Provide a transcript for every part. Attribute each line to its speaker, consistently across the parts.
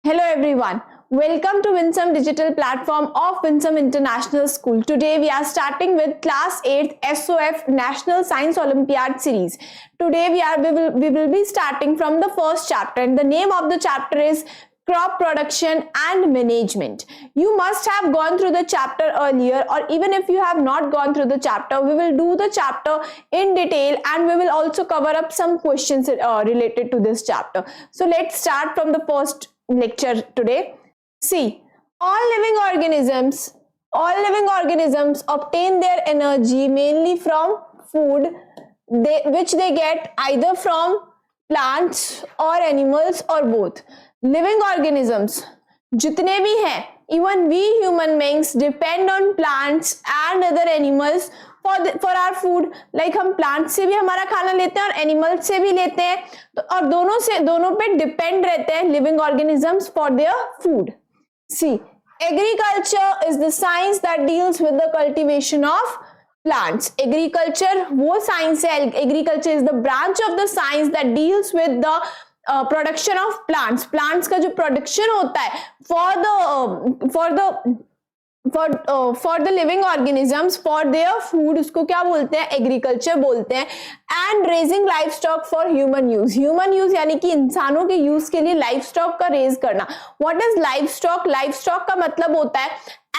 Speaker 1: Hello everyone. Welcome to Winsome Digital Platform of Winsome International School. Today we are starting with class 8th SOF National Science Olympiad series. Today we will be starting from the first chapter, and the name of the chapter is crop production and management. You must have gone through the chapter earlier, or even if you have not gone through the chapter, we will do the chapter in detail and we will also cover up some questions related to this chapter. So let's start from the first lecture today. See, all living organisms obtain their energy mainly from food which they get either from plants or animals or both. Living organisms जितने भी हैं, even we human beings depend on plants and other animals for our food. Like हम plants से भी हमारा खाना लेते हैं और animals से भी लेते हैं, तो और दोनों पे depend रहते हैं living organisms for their food. See, agriculture is the science that deals with the cultivation of plants. Agriculture वो science है, agriculture is the branch of the science that deals with the production of plants. Plants का जो production होता है for the living organisms for their food, उसको क्या बोलते हैं? एग्रीकल्चर बोलते हैं. And raising life stock for human use यानी कि इंसानों के यूज के लिए लाइफ स्टॉक का रेज करना. What is life stock? Life stock का मतलब होता है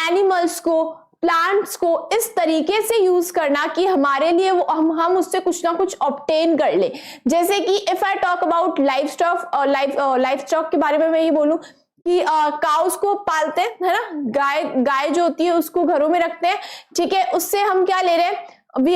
Speaker 1: एनिमल्स को, प्लांट्स को इस तरीके से यूज करना कि हमारे लिए वो हम उससे कुछ ना कुछ ऑब्टेन कर ले. जैसे कि if I talk about life stock के बारे में मैं ये बोलूं कि काउस को पालते हैं, है ना, गाय जो होती है उसको घरों में रखते हैं, ठीक है. उससे हम क्या ले रहे हैं? We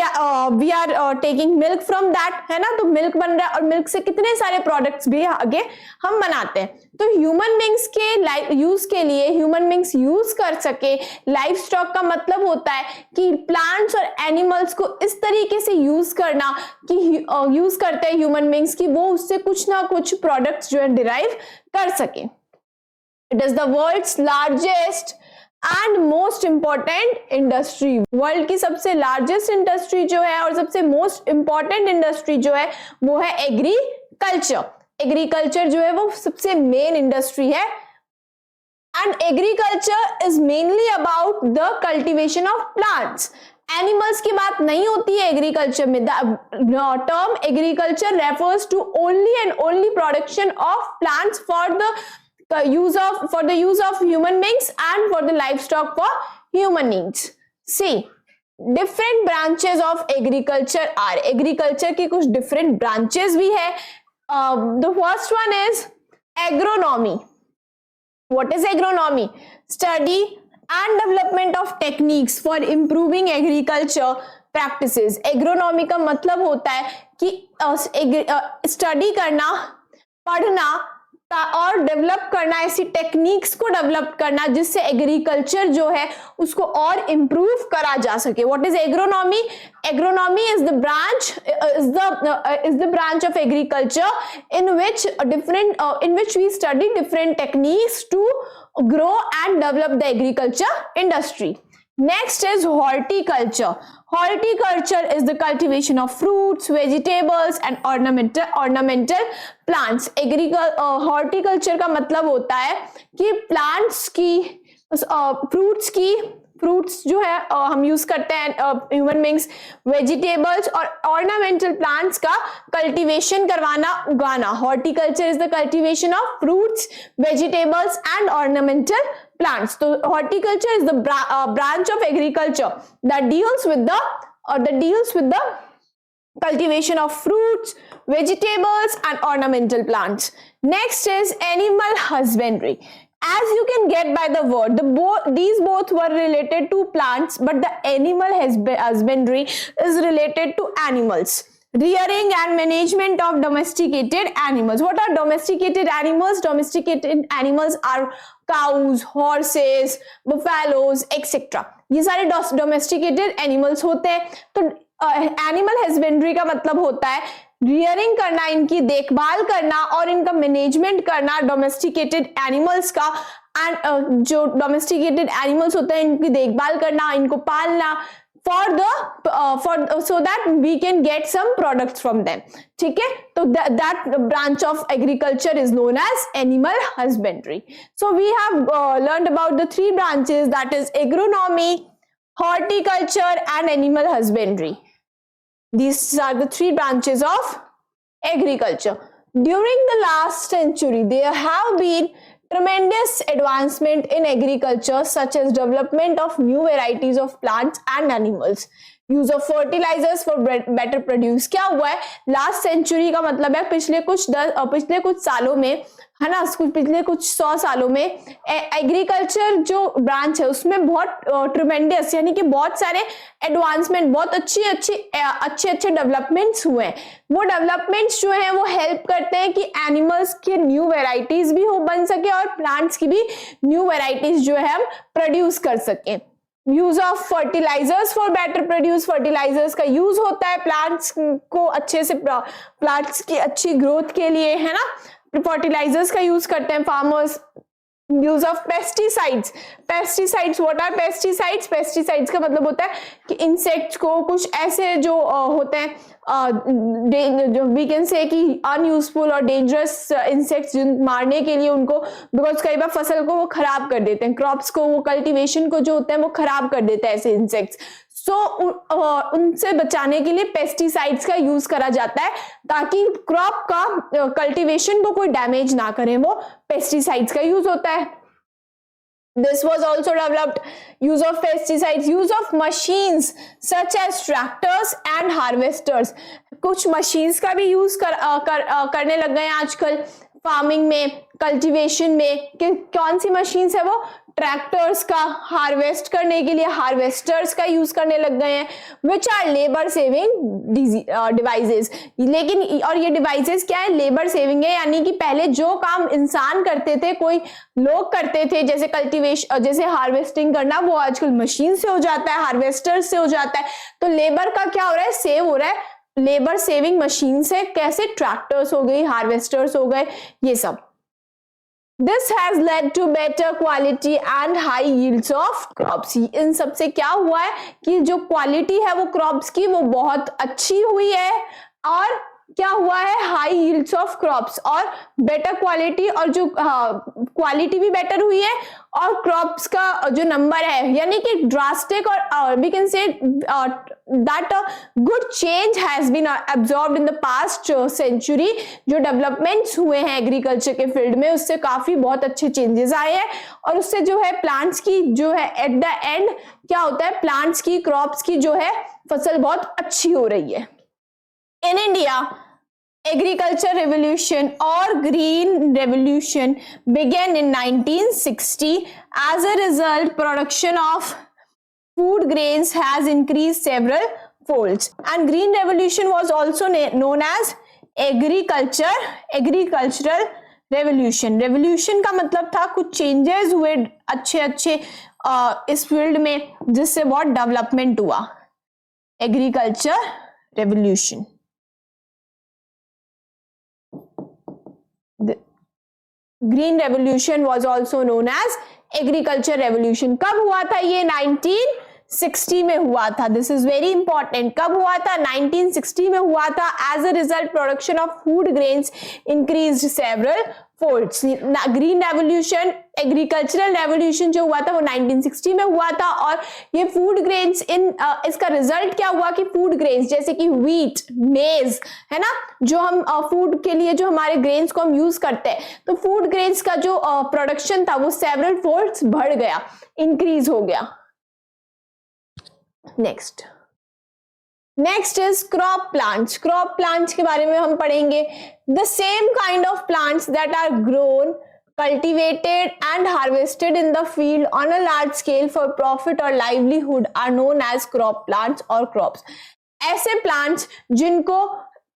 Speaker 1: are taking milk from that, है ना. तो मिल्क बन रहा है और मिल्क से कितने सारे प्रोडक्ट्स भी आगे हम बनाते हैं. तो ह्यूमन बींग्स के यूज के लिए ह्यूमन बींग्स यूज कर सके लाइफ स्टॉक का मतलब होता है कि प्लांट्स और एनिमल्स को इस तरीके से यूज करना कि यूज करते हैं ह्यूमन बींग्स की वो उससे कुछ ना कुछ प्रोडक्ट्स जो है डिराइव कर सके. It is the world's largest and most important industry. World की सबसे लार्जेस्ट इंडस्ट्री जो है और सबसे मोस्ट इंपॉर्टेंट इंडस्ट्री जो है वो है एग्रीकल्चर. एग्रीकल्चर जो है वो सबसे मेन इंडस्ट्री है. And agriculture is mainly about the cultivation of plants. Animals की बात नहीं होती है एग्रीकल्चर में. The term agriculture refers to only and only production of plants for the use of human beings and for the livestock for human needs. See, different branches of agriculture are. Agriculture की कुछ different branches भी है. The first one is agronomy. What is agronomy? Study and development of techniques for improving agriculture practices. Agronomy का मतलब होता है कि study करना, पढ़ना और डेवलप करना, ऐसी टेक्निक्स को डेवलप करना जिससे एग्रीकल्चर जो है उसको और इम्प्रूव करा जा सके. What is agronomy? Agronomy is the branch of agriculture in which we study different techniques to grow and develop the agriculture industry. Next is horticulture. Horticulture is the cultivation of fruits, vegetables and ornamental plants. Horticulture का मतलब होता है कि plants की, fruits जो है हम use करते हैं ह्यूमन बींग्स, वेजिटेबल्स और ऑर्नामेंटल प्लांट्स का कल्टीवेशन करवाना, उगाना. Horticulture is the cultivation of fruits, vegetables and ornamental plants. So horticulture is the branch of agriculture that deals with the cultivation of fruits, vegetables and ornamental plants. Next is animal husbandry. As you can get by the word, these both were related to plants, but the animal husbandry is related to animals. Rearing and management of domesticated animals. What are domesticated animals? Domesticated animals are cows, horses, buffaloes, etc. ये सारे domesticated animals होते हैं. तो animal husbandry का मतलब होता है rearing करना, इनकी देखभाल करना और इनका मैनेजमेंट करना डोमेस्टिकेटेड एनिमल्स का. एंड जो डोमेस्टिकेटेड एनिमल्स होते हैं इनकी देखभाल करना, इनको पालना, so that we can get some products from them. ठीक है, तो that branch of agriculture is known as animal husbandry. So we have learned about the three branches, that is agronomy, horticulture and animal husbandry. These are the three branches of agriculture. During the last century, there have been tremendous advancement in agriculture, such as development of new varieties of plants and animals, use of fertilizers for better produce. क्या हुआ है last century का मतलब है पिछले कुछ सालों में, है ना, पिछले कुछ 100 सालों में एग्रीकल्चर जो ब्रांच है उसमें बहुत ट्रिमेंडस यानी कि बहुत सारे एडवांसमेंट, बहुत अच्छे डेवलपमेंट्स हुए हैं. वो डेवलपमेंट्स जो हैं वो हेल्प करते हैं कि एनिमल्स के न्यू वेराइटीज भी हो बन सके और प्लांट्स की भी न्यू वेराइटीज जो है हम प्रोड्यूस कर सकें. Use of fertilisers for better produce, fertilisers का यूज होता है प्लांट्स को अच्छे से, प्लांट्स की अच्छी ग्रोथ के लिए, है ना, फर्टिलाइजर्स का यूज करते हैं farmers. Use of pesticides, what are pesticides? Pesticides का मतलब होता है कि इंसेक्ट्स को, कुछ ऐसे जो होते हैं जो वी कैन से कि अनयूजफुल और डेंजरस इंसेक्ट्स मारने के लिए उनको, बिकॉज कई बार फसल को वो खराब कर देते हैं, क्रॉप्स को, वो कल्टीवेशन को जो होता है वो खराब कर देते हैं ऐसे इंसेक्ट्स. सो उनसे बचाने के लिए पेस्टिसाइड्स का यूज करा जाता है ताकि क्रॉप का कल्टीवेशन को कोई डैमेज ना करे, वो पेस्टिसाइड्स का यूज होता है. This was also developed. Use of pesticides, use of machines such as tractors and harvesters. कुछ machines का भी यूज करने लग गए हैं आजकल फार्मिंग में, कल्टीवेशन में. कि कौन सी मशीन्स है वो? ट्रैक्टर्स का, हार्वेस्ट करने के लिए हार्वेस्टर्स का यूज करने लग गए हैं, which are labour saving devices. लेकिन और ये डिवाइसेस क्या है? लेबर सेविंग है, यानी कि पहले जो काम इंसान करते थे, कोई लोग करते थे, जैसे कल्टीवेशन, जैसे हार्वेस्टिंग करना, वो आजकल मशीन से हो जाता है, हार्वेस्टर से हो जाता है. तो लेबर का क्या हो रहा है? सेव हो रहा है. लेबर सेविंग मशीन से कैसे? ट्रैक्टर्स हो गई, हार्वेस्टर्स हो गए, ये सब. This has led to better quality and high yields of crops. इन सबसे क्या हुआ है कि जो क्वालिटी है वो क्रॉप्स की वो बहुत अच्छी हुई है, और क्या हुआ है? हाई यील्ड्स ऑफ क्रॉप्स, और बेटर क्वालिटी, और जो क्वालिटी भी बेटर हुई है, और क्रॉप्स का जो नंबर है, यानी कि ड्रास्टिक और we can say that a good change has been absorbed in the past century. जो डेवलपमेंट्स हुए हैं एग्रीकल्चर के फील्ड में, उससे काफी बहुत अच्छे चेंजेस आए हैं, और उससे जो है प्लांट्स की जो है एट द एंड क्या होता है, प्लांट्स की, क्रॉप्स की जो है फसल बहुत अच्छी हो रही है. In India, agriculture revolution or green revolution began in 1960. As a result, production of food grains has increased several folds, and green revolution was also known as agricultural revolution. revolution का मतलब था कुछ changes हुए अच्छे इस field में, जिससे बहुत डेवलपमेंट हुआ. agriculture revolution. The green revolution was also known as agriculture revolution. कब हुआ था ये? 1960 में हुआ था. This is very important. कब हुआ था? 1960 में हुआ था. As a result production of food grains increased several folds. Green revolution, agricultural revolution जो हुआ था वो 1960 में हुआ था, और ये फूड ग्रेन्स इसका रिजल्ट क्या हुआ कि फूड ग्रेन्स जैसे कि व्हीट, मेज, है ना, जो हम फूड के लिए जो हमारे ग्रेन्स को हम यूज करते हैं, तो फूड ग्रेन्स का जो प्रोडक्शन था वो सेवरल फोल्ड्स बढ़ गया, इंक्रीज हो गया. Next is crop plants. Crop plants के बारे में हम पढ़ेंगे. The same kind of plants that are grown, cultivated and harvested in the field on a large scale for profit or livelihood are known as crop plants or crops. ऐसे plants जिनको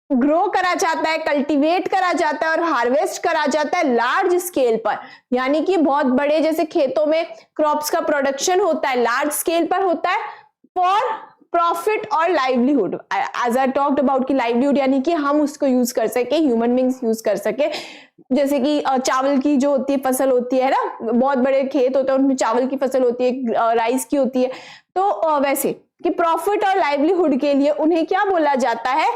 Speaker 1: grow करा जाता है, cultivate करा जाता है और harvest करा जाता है लार्ज स्केल पर, यानी कि बहुत बड़े जैसे खेतों में क्रॉप्स का प्रोडक्शन होता है, लार्ज स्केल पर होता है फॉर प्रॉफिट और livelihood. As I talked about की लाइवलीहुड यानी कि हम उसको यूज कर सके, ह्यूमन बींग्स यूज कर सके. जैसे कि चावल की जो होती है फसल होती है ना, बहुत बड़े खेत होते हैं उनमें चावल की फसल होती है, राइस की होती है, तो वैसे कि प्रॉफिट और लाइवलीहुड के लिए उन्हें क्या बोला जाता है,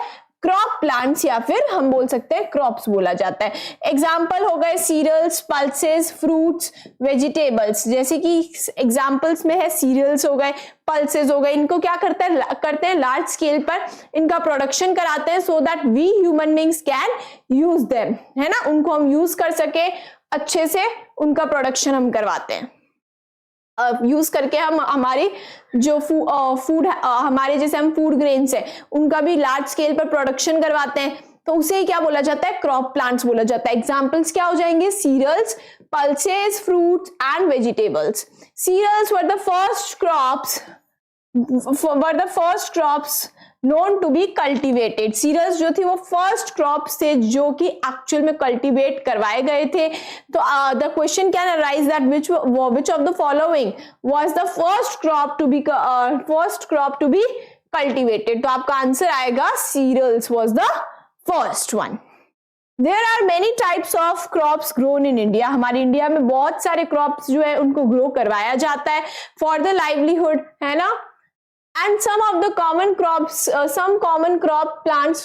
Speaker 1: क्रॉप प्लांट्स या फिर हम बोल सकते हैं क्रॉप्स बोला जाता है। एग्जाम्पल हो गए सीरियल्स, पल्सेस, फ्रूट्स, वेजिटेबल्स। जैसे कि एग्जाम्पल्स में है सीरियल्स हो गए, पल्सेस हो गए, इनको क्या करते हैं लार्ज स्केल पर इनका प्रोडक्शन कराते हैं so that we human beings can use them, है ना, उनको हम यूज कर सके अच्छे से, उनका प्रोडक्शन हम करवाते हैं। यूज करके हम हमारी जो फूड हमारे जैसे हम फूड ग्रेन्स है उनका भी लार्ज स्केल पर प्रोडक्शन करवाते हैं, तो उसे क्या बोला जाता है, क्रॉप प्लांट्स बोला जाता है। एग्जांपल्स क्या हो जाएंगे, cereals, pulses, fruits and vegetables. Cereals were the first crops known to be cultivated. Cereals जो थी वो फर्स्ट क्रॉप्स थे जो कि एक्चुअल में कल्टिवेट करवाए गए थे। तो the question can arise that which of the following was the first crop to be cultivated. तो आपका आंसर आएगा cereals was the first one. There are many types of crops grown in India. हमारे India में बहुत सारे crops जो है उनको ग्रो करवाया जाता है फॉर द लाइवलीहुड, है ना। And some of the common crops, some common crop plants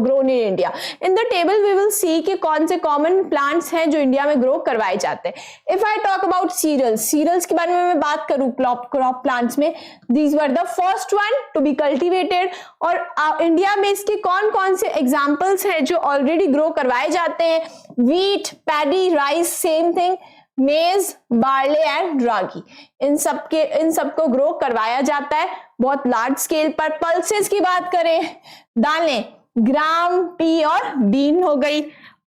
Speaker 1: grown in India. In the table we will see कि कौन से common plants हैं जो इंडिया में ग्रो करवाए जाते हैं। If I talk about cereals के बारे में मैं बात करूँ crop plants में, these were the first one to be cultivated। और इंडिया में इसके कौन कौन से examples हैं जो already ग्रो करवाए जाते हैं, wheat, paddy, rice, same thing, मेज, बार्ले एंड रागी, इन सबको ग्रो करवाया जाता है बहुत लार्ज स्केल पर। पल्सेस की बात करें, दालें, ग्राम, पी और बीन हो गई।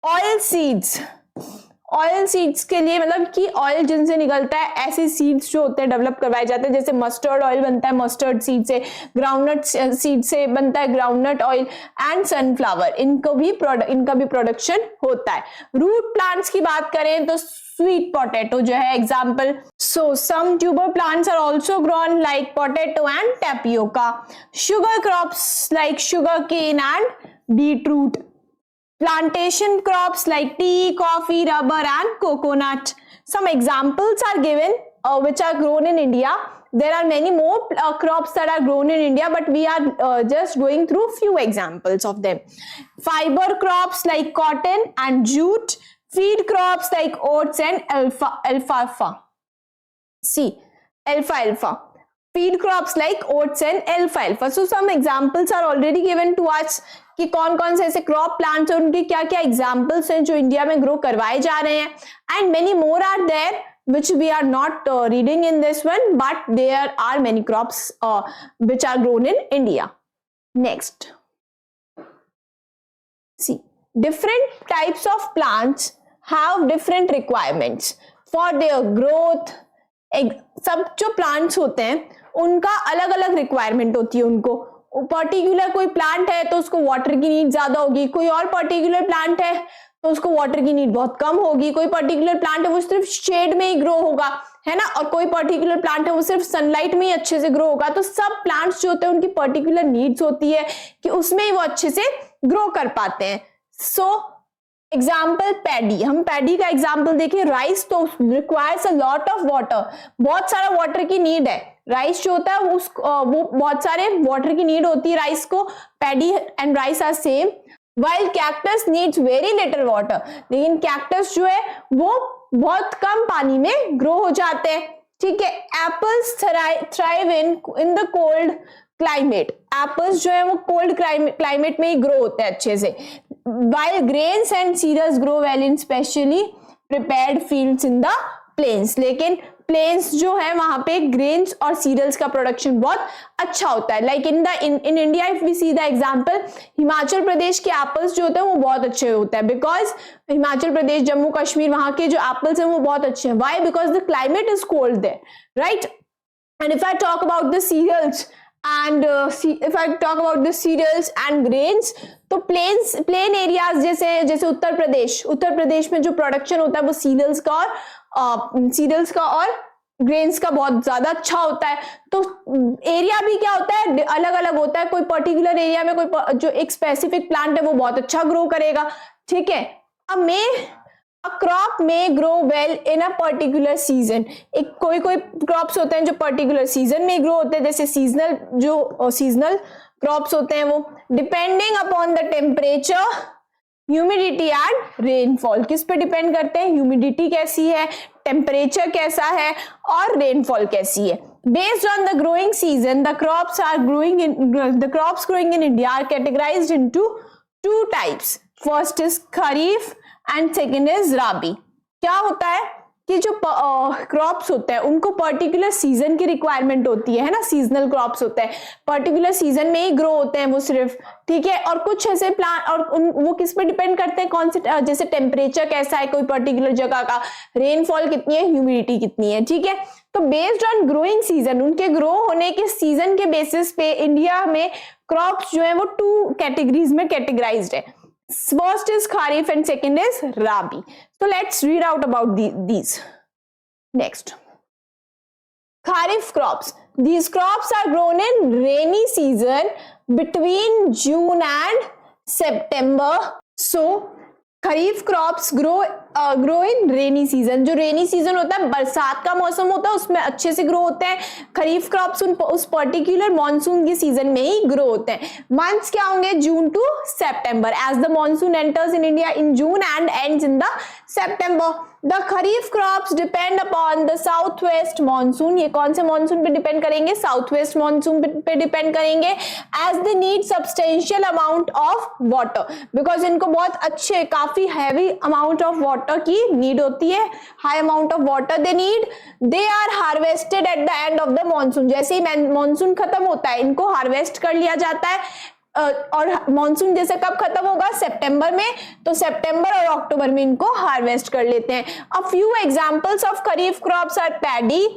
Speaker 1: ऑयल सीड्स के लिए मतलब कि ऑयल जिनसे निकलता है ऐसे सीड्स जो होते हैं डेवलप करवाए जाते हैं, जैसे मस्टर्ड ऑयल बनता है मस्टर्ड सीड से, ग्राउंडनट सीड से बनता है ग्राउंडनट ऑयल एंड सनफ्लावर, इनका भी प्रोडक्शन होता है। रूट प्लांट्स की बात करें तो स्वीट पोटैटो जो है example. So some tuber plants are also grown like potato and tapioca. Sugar crops like sugar cane and beetroot. Plantation crops like tea, coffee, rubber and coconut. Some examples are given which are grown in India. There are many more crops that are grown in India, but we are just going through few examples of them. Fiber crops like cotton and jute. Feed crops like oats and alfalfa. See, alfalfa. Feed crops like oats and alfalfa. So some examples are already given to us कि कौन कौन से ऐसे crop plants हैं, उनके क्या क्या examples हैं जो इंडिया में ग्रो करवाए जा रहे हैं। And many more are there which we are not reading in this one, but there are many crops which are grown in India. Next, see, different types of plants have different requirements for their growth. सब जो plants होते हैं उनका अलग अलग requirement होती है। उनको पर्टिकुलर कोई प्लांट है तो उसको वाटर की नीड ज्यादा होगी, कोई और पर्टिकुलर प्लांट है तो उसको वाटर की नीड बहुत कम होगी, कोई पर्टिकुलर प्लांट है वो सिर्फ शेड में ही ग्रो होगा, है ना, और कोई पर्टिकुलर प्लांट है वो सिर्फ सनलाइट में ही अच्छे से ग्रो होगा। तो सब प्लांट्स जो होते हैं उनकी पर्टिकुलर नीड्स होती है कि उसमें ही वो अच्छे से ग्रो कर पाते हैं। सो एग्जाम्पल पैडी, हम पैडी का एग्जाम्पल देखें, राइस तो requires a lot of water, बहुत सारा वाटर की नीड है। राइस जो होता है वो बहुत सारे वाटर की नीड होती है राइस को। Paddy and rice are same. While cactus needs very little water, लेकिन कैक्टस जो है वो बहुत कम पानी में ग्रो हो जाते हैं। ठीक है, apples thrive in the cold climate, apples जो है वो कोल्ड क्लाइमेट में ही ग्रो होते हैं अच्छे से। while grains and cereals grow well in specially prepared fields in the plains, लेकिन प्लेन्स जो है वहां पे ग्रेन्स और सीरियल्स का प्रोडक्शन बहुत अच्छा होता है। Like in India if we see the example, Himachal Pradesh के एप्पल्स जो होते हैं वो बहुत अच्छे होते हैं, बिकॉज हिमाचल प्रदेश, जम्मू कश्मीर, वहां के जो एप्पल्स हैं वो बहुत अच्छे हैं। Why? Because the climate is cold there, right. And if I talk about the cereals and if I talk about the cereals and grains, तो प्लेन एरियाज जैसे उत्तर प्रदेश में जो प्रोडक्शन होता है वो सीरियल्स का और ग्रेन्स का बहुत ज्यादा अच्छा होता है। तो एरिया भी क्या होता है, अलग अलग होता है। कोई पर्टिकुलर एरिया में कोई जो एक स्पेसिफिक प्लांट है वो बहुत अच्छा ग्रो करेगा। ठीक है, अब मैं A crop may grow well in a particular season. एक कोई क्रॉप्स होते हैं जो पर्टिकुलर सीजन में ग्रो होते हैं, जैसे सीजनल क्रॉप्स होते हैं वो, depending upon the temperature, humidity and rainfall. किस पे डिपेंड करते हैं? ह्यूमिडिटी कैसी है, टेम्परेचर कैसा है और रेनफॉल कैसी है। Based on the growing season, the crops growing in India are categorized into two types. First is Kharif and second is Rabi. क्या होता है कि जो क्रॉप्स होते हैं उनको पर्टिकुलर सीजन की रिक्वायरमेंट होती है ना, सीजनल क्रॉप्स होते हैं, पर्टिकुलर सीजन में ही ग्रो होते हैं वो सिर्फ, ठीक है। और कुछ ऐसे प्लांट और वो किस पे डिपेंड करते हैं, कौन से, जैसे टेम्परेचर कैसा है कोई पर्टिकुलर जगह का, रेनफॉल कितनी है, ह्यूमिडिटी कितनी है, ठीक है। तो बेस्ड ऑन ग्रोइंग सीजन, उनके ग्रो होने के सीजन के बेसिस पे इंडिया में क्रॉप्स जो है वो टू कैटेगरीज में कैटेगराइज्ड है। First is Kharif and second is Rabi. So let's read out about these. Next, Kharif crops. These crops are grown in rainy season between June and September. So kharif crops grow in rainy season. जो rainy season होता है, बरसात का मौसम होता है, उसमें अच्छे से ग्रो होते हैं खरीफ क्रॉप्स। उस पर्टिकुलर मॉनसून की सीजन में ही ग्रो होते हैं। मंथ्स क्या होंगे? June to September, as the monsoon enters in India in June and ends in the September. The kharif crops depend upon the south west monsoon. ये कौन से मॉनसून पे डिपेंड करेंगे? साउथ वेस्ट मॉनसून पे डिपेंड करेंगे। As they need substantial amount of water, because इनको बहुत अच्छे, काफी हैवी अमाउंट ऑफ वाटर की नीड होती है, high amount of water they need. They are harvested at the end of the monsoon. जैसे ही मॉनसून खत्म होता है, इनको हार्वेस्ट कर लिया जाता है। और मॉनसून जैसे कब खत्म होगा? सितंबर में। तो सितंबर और अक्टूबर में इनको हार्वेस्ट कर लेते हैं। A few examples of kharif crops are paddy,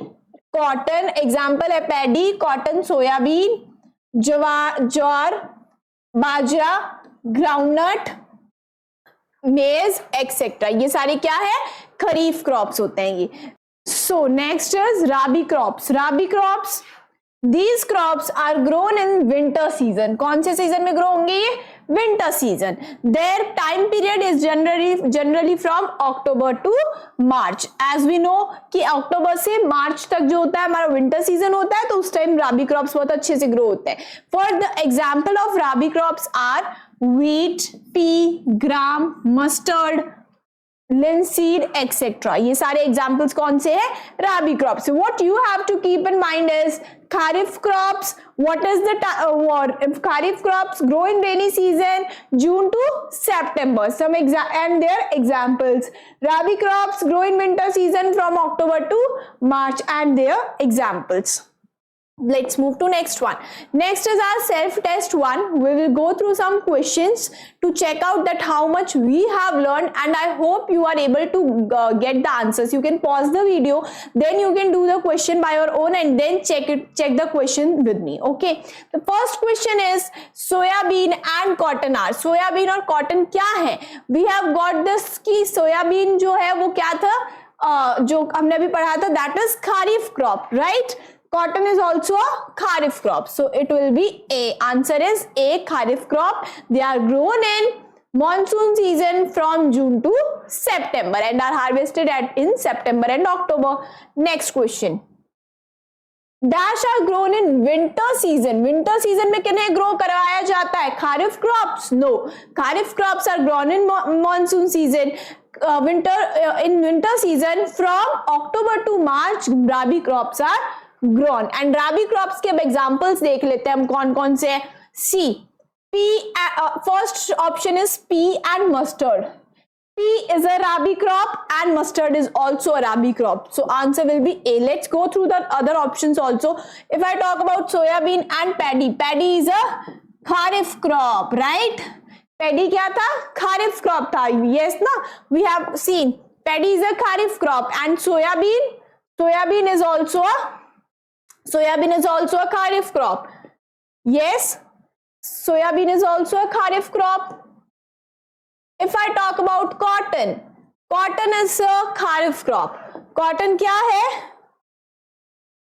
Speaker 1: cotton. Example है paddy, cotton, soybean, jowar, bajra, groundnut, maize etcetera. ये सारे क्या है? खरीफ क्रॉप्स होते हैं ये। So next is rabi crops. Rabi crops, these crops are grown in winter season. कौन से सीजन में ग्रो होंगे ये? Winter season. their time period is generally from October to March. as we know कि अक्टूबर से मार्च तक जो होता है हमारा विंटर सीजन होता है, तो उस टाइम राबी क्रॉप्स बहुत अच्छे से ग्रो होते हैं। for the example of rabi crops are wheat, pea, gram, mustard, linseed etc. ये सारे एग्जाम्पल्स कौन से हैं? राबी crops. What you have to keep in mind is Kharif crops. What is the Kharif crops grow in rainy season, June to September. Some and their examples. Rabi crops grow in winter season from October to March and their examples. Let's move to next one. Next is our self-test one. We will go through some questions to check out that how much we have learned, and I hope you are able to get the answers. You can pause the video, then you can do the question by your own and then check the question with me. Okay. The first question is soyabean and cotton are. Soyabean और cotton क्या है? We have got this कि soyabean जो है वो क्या था, जो हमने अभी पढ़ा था, that is kharif crop, right? Cotton is also a kharif crop, so it will be A. Answer is A, kharif crop. They are grown in monsoon season from June to September and are harvested in September and October. Next question. Dash are grown in winter season. Winter season में किन्हें grow करवाया जाता है? Kharif crops? No. Kharif crops are grown in monsoon season. In winter season from October to March, rabi crops are grown. And rabi crops के examples देख लेते हैं हम कौन कौन से हैं. C. First option is pea and mustard. Pea is a rabi crop and mustard is also a rabi crop. So answer will be A. Let's go through the other options also. If I talk about soybean and paddy, paddy is a kharif crop, right? Paddy क्या था? Kharif crop था. Yes ना? We have seen paddy is a kharif crop and soybean is also a kharif crop. Yes, soybean is also a kharif crop. If I talk about cotton, cotton is a kharif crop. Cotton क्या है?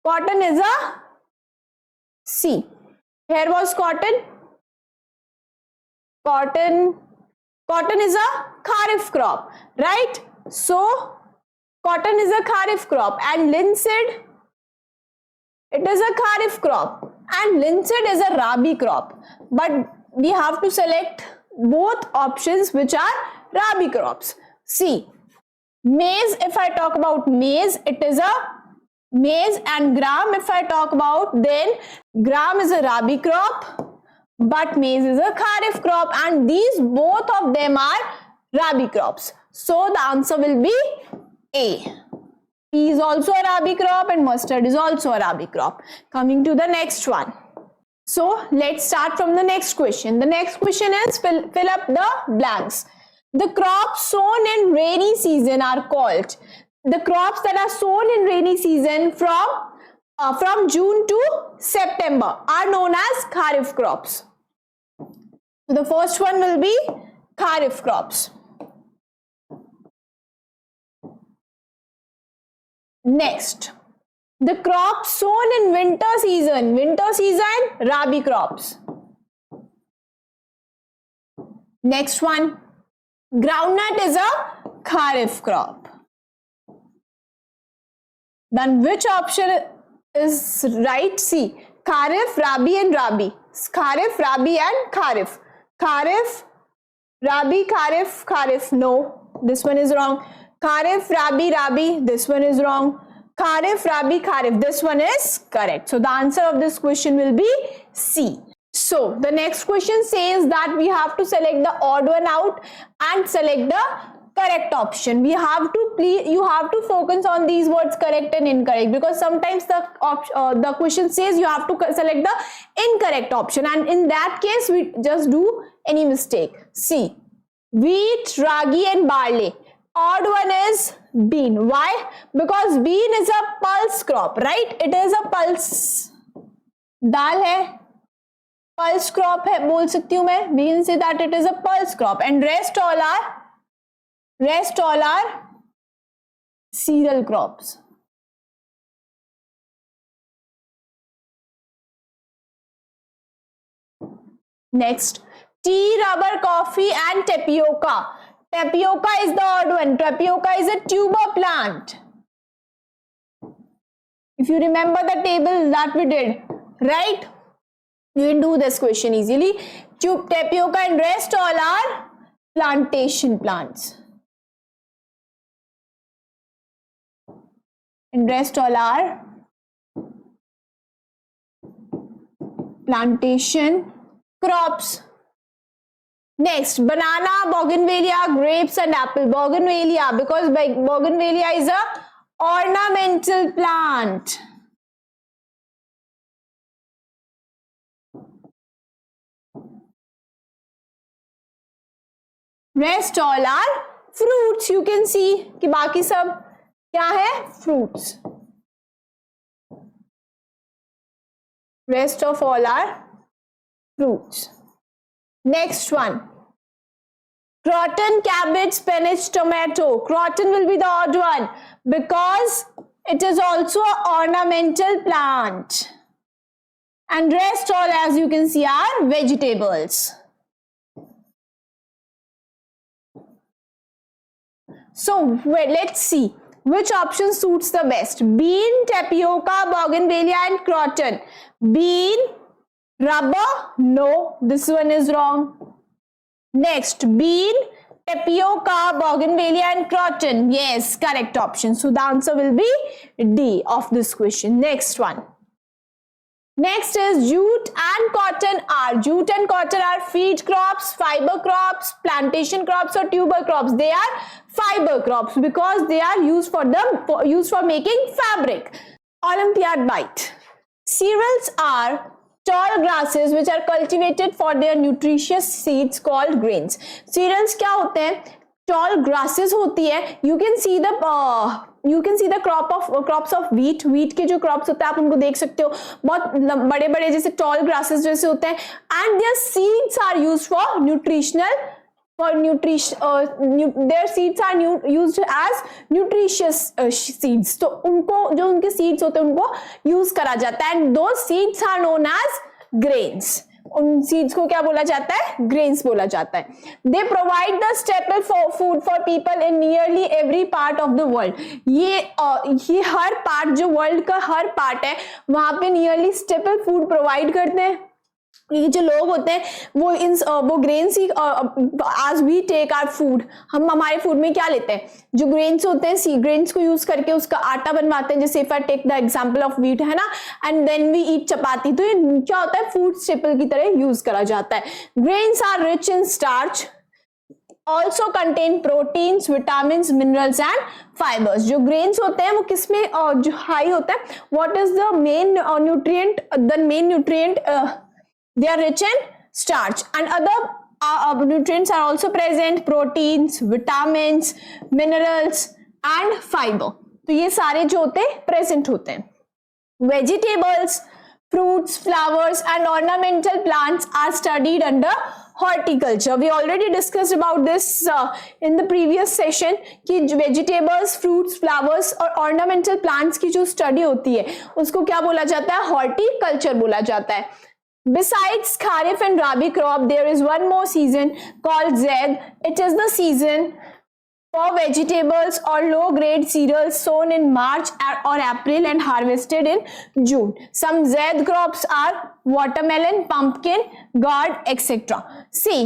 Speaker 1: Cotton is a C. Here was cotton. Cotton is a kharif crop, right? So cotton is a kharif crop and linseed, it is a kharif crop and linseed is a rabi crop, but we have to select both options which are rabi crops. See, maize, if I talk about maize, it is a maize, and gram if I talk about, then gram is a rabi crop but maize is a kharif crop, and these both of them are rabi crops. So the answer will be A. Pea is also a rabi crop and mustard is also a rabi crop. Coming to the next one. So let's start from the next question. The next question is fill up the blanks. The crops sown in rainy season are called, the crops that are sown in rainy season from June to September are known as kharif crops. So the first one will be kharif crops. Next, the crops sown in winter season, rabi crops. Next one, groundnut is a kharif crop. Then which option is right? See, kharif, rabi and rabi. Kharif, rabi and kharif. Kharif, rabi, kharif. No, this one is wrong. Kharif, rabi. This one is wrong. Kharif, rabi, kharif. This one is correct. So the answer of this question will be C. So the next question says that we have to select the odd one out and select the correct option. You have to focus on these words correct and incorrect, because sometimes the question says you have to select the incorrect option, and in that case we just do any mistake. See, wheat, ragi and barley. Odd one is bean. Why? Because bean is a pulse crop, right? It is a pulse. दाल है, pulse crop है बोल सकती हूँ मैं. We can say that it is a pulse crop, and rest all are cereal crops. Next, tea, rubber, coffee and tapioca. Tapioca is the odd one. Tapioca is a tuber plant. If you remember the table that we did, right? You can do this question easily. Tapioca and rest all are plantation plants. And rest all are plantation crops. Next, banana, bougainvillea, grapes and apple. Bougainvillea, because bougainvillea is a ornamental plant. Rest all are fruits. You can see कि बाकी सब क्या है? Fruits. Rest of all are fruits. Next one, croton, cabbage, spinach, tomato. Croton will be the odd one because it is also an ornamental plant. And rest all, as you can see, are vegetables. So let's see which option suits the best. Bean, tapioca, bougainvillea and croton. Bean, rubber, no, this one is wrong. Next, bean, tapioca, bougainvillea and croton. Yes, correct option. So the answer will be D of this question. Next one. Next is jute and cotton are. Jute and cotton are feed crops, fiber crops, plantation crops or tuber crops. They are fiber crops because they are used for making fabric. Olympiad bite. Cereals are tall grasses which are cultivated for their nutritious seeds called grains. Cereals क्या होते हैं? Tall grasses होती है. You can see the crops of wheat. Wheat के जो crops होते हैं आप उनको देख सकते हो. बहुत बड़े-बड़े जैसे tall grasses जैसे होते हैं. And their seeds are used for their seeds are used as nutritious seeds. तो उनको जो उनके seeds होते हैं उनको use करा जाता है. And those seeds are known as grains. उन सीड्स को क्या बोला जाता है? ग्रेन्स बोला जाता है. They provide the staple food for people in nearly every part of the world. ये हर पार्ट, जो वर्ल्ड का हर पार्ट है वहां पे नियरली स्टेपल फूड प्रोवाइड करते हैं. ये जो लोग होते हैं वो ग्रेन्स ही, आज वी टेक आवर फूड, हम हमारे फूड में क्या लेते हैं? जो ग्रेन्स होते हैं, सी ग्रेन्स को यूज करके उसका आटा बनवाते हैं. जैसे if I take the example of wheat, है ना, and then we eat chapati, तो ये क्या होता है? फूड स्टेपल की तरह यूज करा जाता है. Grains are rich in starch, also contain proteins, vitamins, minerals and fibers. जो grains होते हैं वो किसमें जो हाई होता है? What is the main nutrient? The main nutrient, they are rich in starch, and other nutrients are also present: proteins, vitamins, minerals and fiber. तो ये सारे जो होते हैं present होते हैं. Vegetables, fruits, flowers and ornamental plants are studied under horticulture. We already discussed about this in the previous session कि vegetables, fruits, flowers और ornamental plants की जो study होती है उसको क्या बोला जाता है? Horticulture बोला जाता है. Besides Kharif and Rabi crop, there is one more season called Zaid. It is the season for vegetables or low-grade cereals sown in March or April and harvested in June. Some Zaid crops are watermelon, pumpkin, gourd, etc. See,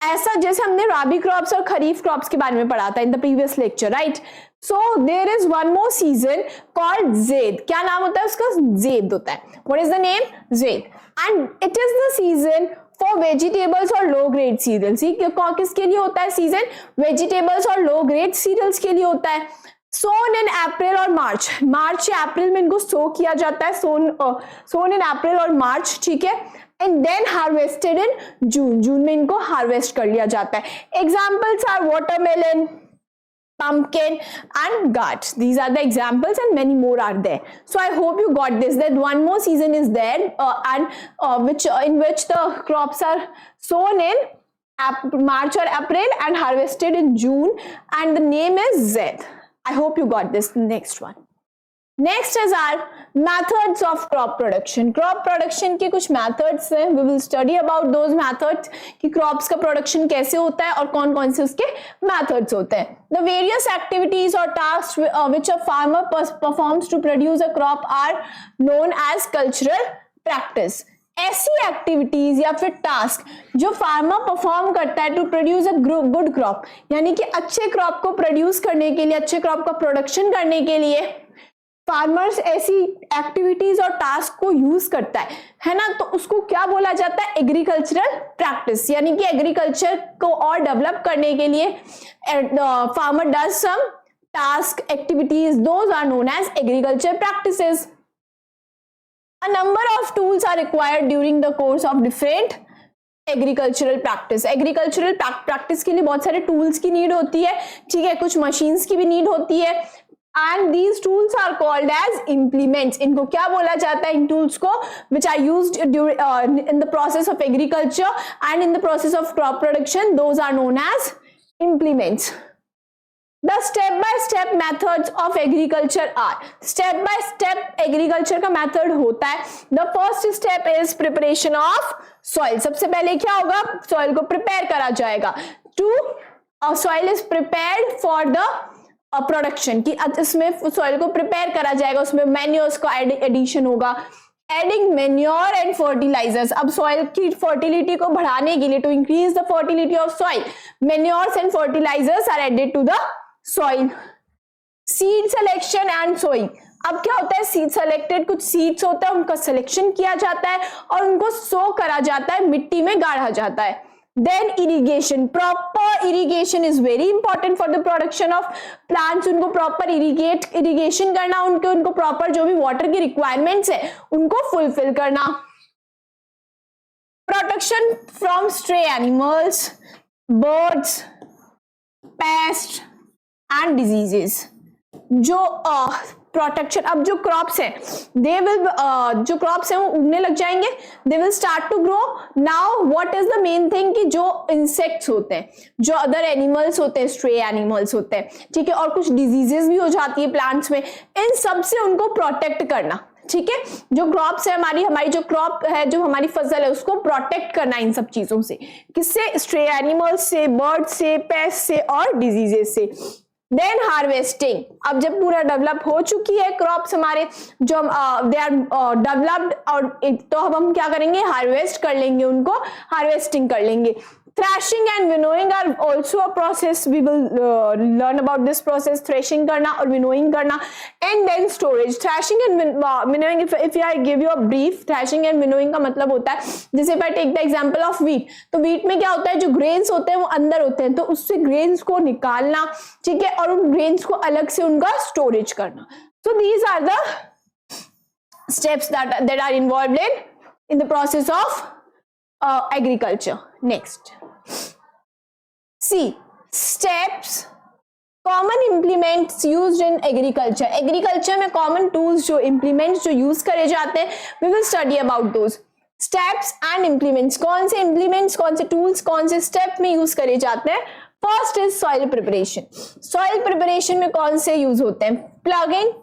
Speaker 1: ऐसा जैसे हमने राबी crops और खरीफ crops के बारे में पढ़ा था in the previous lecture, right? So there is one more season called zaid. क्या नाम होता है उसका? ज़ेद होता है. What is the name? Zaid. And it is the season for vegetables और लो ग्रेड सीरियल्स. किसके लिए होता है सीजन? वेजिटेबल्स और लो ग्रेड सीरियल्स के लिए होता है. सोन इन अप्रैल और मार्च. मार्च या अप्रैल में इनको सो किया जाता है. सोन इन अप्रैल और मार्च, ठीक है. And then harvested in June. जून में इनको हार्वेस्ट कर लिया जाता है. Examples are watermelon, pumpkin and gourd. These are the examples and many more are there. So I hope you got this, that one more season is there in which the crops are sown in March or April and harvested in June, and the name is Zaid. I hope you got this. Next one. Next is our methods of crop production. Crop production के कुछ methods हैं. We will study about those methods कि crops का production कैसे होता है और कौन कौन से उसके methods होते हैं. The various activities or tasks which a farmer performs to produce a crop are known as cultural practice. ऐसी एक्टिविटीज या फिर टास्क जो फार्मर परफॉर्म करता है to produce a good crop, यानी कि अच्छे क्रॉप को प्रोड्यूस करने के लिए, अच्छे क्रॉप का प्रोडक्शन करने के लिए फार्मर्स ऐसी एक्टिविटीज और टास्क को यूज करता है ना, तो उसको क्या बोला जाता है? Agricultural practice. यानी कि एग्रीकल्चर को और डेवलप करने के लिए farmer does some task activities, those are known as agriculture practices. A number of tools are required during the course of different agricultural practice. Agricultural practice के लिए बहुत सारे टूल्स की नीड होती है, ठीक है, कुछ मशीन्स की भी नीड होती है. And these tools are called as implements. इनको क्या बोला जाता है? इन tools को which are used in the process of agriculture and in the process of crop production, those are known as implements. The step-by-step methods of agriculture are. Step-by-step agriculture का method होता है. The first step is preparation of soil. सबसे पहले क्या होगा? Soil को prepare करा जाएगा. Soil is prepared for the production की, इसमें सॉइल को प्रिपेयर करा जाएगा, उसमें मैन्योर्स का एडिशन होगा. Adding manure and fertilisers. अब सॉइल की फर्टिलिटी को बढ़ाने के लिए, to increase the fertility of soil, manures and fertilisers are added to the soil. Seed selection and sowing. अब क्या होता है? सीड सेलेक्टेड, कुछ सीड्स होता है उनका सिलेक्शन किया जाता है और उनको सो करा जाता है, मिट्टी में गाड़ा जाता है. Then irrigation. Proper irrigation is very important for the production of plants. उनको proper irrigation करना, उनको proper जो भी water की requirements है उनको fulfill करना. Protection from stray animals, birds, pests and diseases. जो प्रोटेक्शन, अब जो क्रॉप्स हैं दे विल जो क्रॉप्स हैं वो उगने लग जाएंगे, they will start to grow. Now what is the main thing कि जो इंसेक्ट्स होते हैं, जो अदर एनिमल्स होते हैं, स्ट्रे एनिमल्स होते हैं, ठीक है, और कुछ डिजीजेस भी हो जाती है प्लांट्स में, इन सब से उनको प्रोटेक्ट करना. ठीक है, जो क्रॉप्स है हमारी जो क्रॉप है, जो हमारी फसल है, उसको प्रोटेक्ट करना इन सब चीजों से, किससे? स्ट्रे एनिमल्स से, बर्ड से, पेस्ट से और डिजीजेस से। देन हार्वेस्टिंग, अब जब पूरा डेवलप हो चुकी है क्रॉप्स हमारे, जो दे आर डेवलप्ड, और तो अब हम क्या करेंगे? हार्वेस्ट कर लेंगे उनको, हार्वेस्टिंग कर लेंगे। Thrashing and winnowing are also a process. We will learn about this process, threshing करना और winnowing करना, and then storage. Thrashing and winnowing, if I give you a brief, thrashing and winnowing का मतलब होता है, जैसे if I take the example of wheat, तो wheat में क्या होता है? जो grains होते हैं वो अंदर होते हैं, तो उससे grains को निकालना, ठीक है, और उन grains को अलग से उनका storage करना. So these are the steps that are involved in the process of agriculture. Next, see steps, common implements used in agriculture. Agriculture में common tools जो implements जो use करे जाते हैं, we will study about those steps and implements. कौन से implements, कौन से tools, कौन से step में use करे जाते हैं? First is soil preparation. Soil preparation में कौन से use होते हैं? Plugging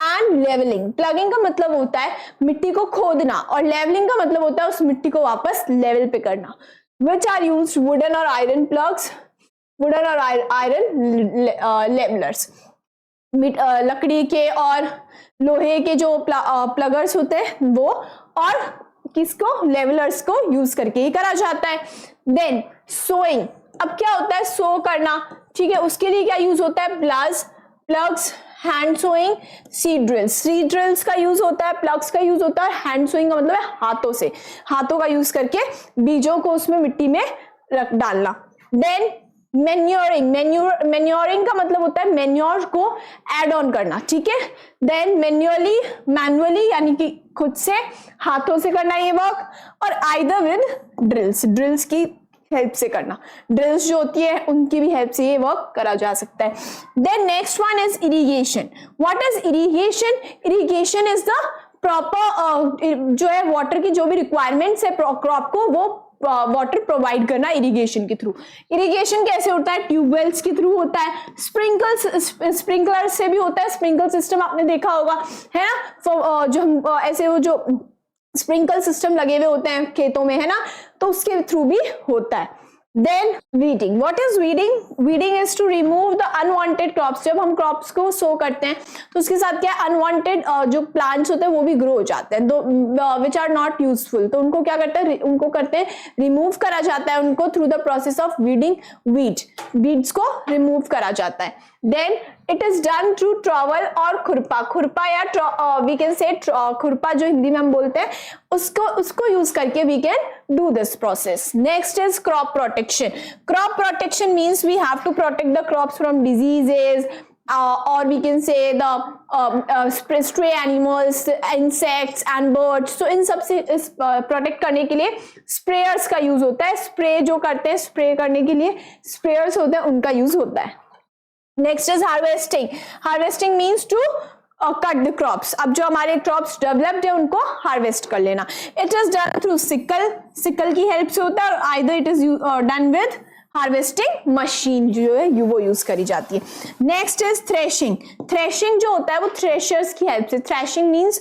Speaker 1: and levelling. प्लगिंग का मतलब होता है मिट्टी को खोदना, और लेवलिंग का मतलब होता है उस मिट्टी को वापस लेवल पे करना. Which are used? वुडन और आयरन प्लग्स, वुडन और आयरन लेवलर्स. लकड़ी के और लोहे के जो प्लगर्स होते हैं वो, और किसको? लेवलर्स को यूज करके ही करा जाता है. देन सोइंग, अब क्या होता है? सो करना, ठीक है, उसके लिए क्या यूज होता है? Ploughs, hand sowing, seed drills. Seed drills का यूज होता है, प्लग्स का यूज होता है, हैंड सोइंग का मतलब है हाथों से, हाथों का यूज करके बीजों को उसमें मिट्टी में रख डालना. देन मैन्योरिंग, मैन्योरिंग का मतलब होता है मैन्योर को ऐड ऑन करना, ठीक है. देन मैन्युअली यानी कि खुद से हाथों से करना ये वर्क, और आइदर विद ड्रिल्स की हेल्प से करना. ड्रिल्स जो होती है उनकी भी हेल्प से ये वर्क करा जा सकता है. Then next one is irrigation. What is irrigation? Irrigation is the proper जो है वाटर की जो भी रिक्वायरमेंट्स है क्रॉप को, वो वाटर प्रोवाइड करना इरिगेशन के थ्रू. इरिगेशन कैसे होता है? ट्यूबवेल्स के थ्रू होता है, स्प्रिंकलर से भी होता है. स्प्रिंकल सिस्टम आपने देखा होगा, है ना, जो हम ऐसे वो जो स्प्रिंकल सिस्टम लगे हुए होते हैं खेतों में, है ना, तो उसके थ्रू भी होता है. Then weeding. What is weeding? Weeding is to remove the unwanted crops. जब हम क्रॉप्स को सो करते हैं तो उसके साथ क्या अनवांटेड जो प्लांट्स होते हैं वो भी ग्रो हो जाते हैं, विच आर नॉट यूजफुल, तो उनको क्या करते हैं? उनको करते हैं रिमूव करा जाता है उनको through the process of weeding. Weeds को रिमूव करा जाता है. Then it is done through trowel और खुरपा या वी कैन से खुरपा जो हिंदी में हम बोलते हैं, उसको यूज करके we can do this process. Next is crop protection. Crop protection means we have to protect the crops from diseases, or we can say the stray animals, insects and birds. So इन सब से protect करने के लिए sprayers का use होता है. Spray जो करते हैं, स्प्रे करने के लिए स्प्रेयर्स होते हैं, उनका यूज होता है. Next is harvesting. Harvesting means to cut the crops. अब जो हमारे क्रॉप्स डेवलप्ड है उनको हार्वेस्ट कर लेना. It is done through sickle की हेल्प से होता है, और either it is done with harvesting machine जो है वो यूज करी जाती है. Next is threshing. थ्रेशिंग जो होता है वो थ्रेशर्स की हेल्प से. थ्रेशिंग मीन्स